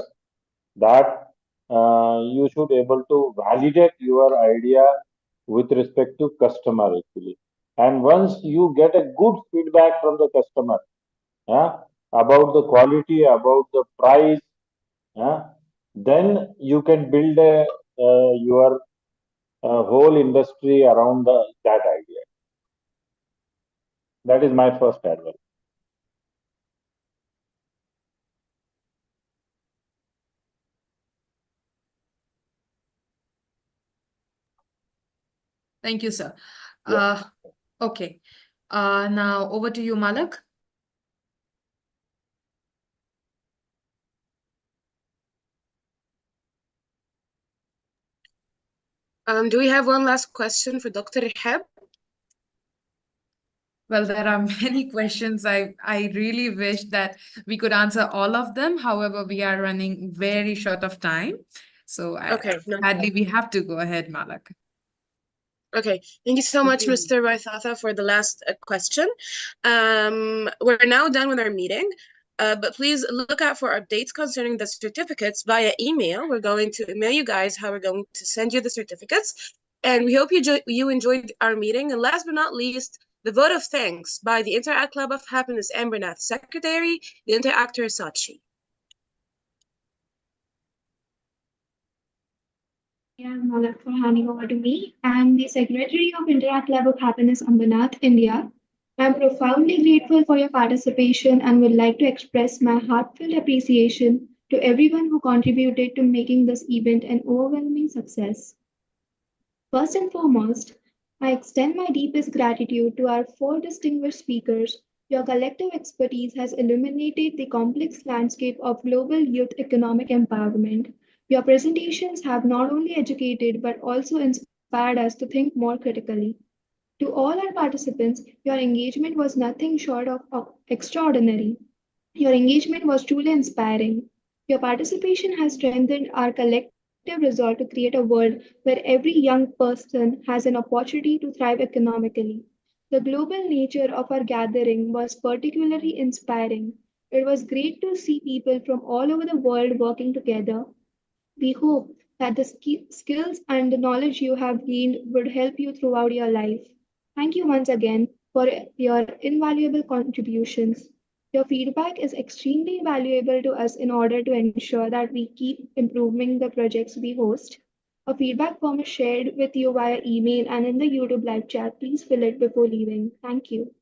That you should able to validate your idea with respect to customer, actually. And once you get a good feedback from the customer about the quality, about the price, then you can build your whole industry around that idea. That is my first advice. Thank you, sir. Yeah. Okay. Now over to you, Malak. Do we have one last question for Dr. Rehab? Well, there are many questions. I really wish that we could answer all of them. However, we are running very short of time. So Okay, no sadly, problem. we have to go ahead, Malak. Okay, thank you so much, Mr. Raithatha, for the last question. We're now done with our meeting, but please look out for updates concerning the certificates via email. We're going to email you guys how we're going to send you the certificates, and we hope you enjoyed our meeting. And last but not least, the vote of thanks by the Interact Club of Happiness Ambernath Secretary, the Interactor Sachi. Malak, for handing over to me. I'm the Secretary of Interact Club of Happiness, Ambernath, India. I'm profoundly grateful for your participation and would like to express my heartfelt appreciation to everyone who contributed to making this event an overwhelming success. First and foremost, I extend my deepest gratitude to our four distinguished speakers. Your collective expertise has illuminated the complex landscape of global youth economic empowerment. Your presentations have not only educated but also inspired us to think more critically. To all our participants, your engagement was nothing short of extraordinary. Your engagement was truly inspiring. Your participation has strengthened our collective resolve to create a world where every young person has an opportunity to thrive economically. The global nature of our gathering was particularly inspiring. It was great to see people from all over the world working together. We hope that the skills and the knowledge you have gained would help you throughout your life. Thank you once again for your invaluable contributions. Your feedback is extremely valuable to us in order to ensure that we keep improving the projects we host. A feedback form is shared with you via email and in the YouTube live chat. Please fill it before leaving. Thank you.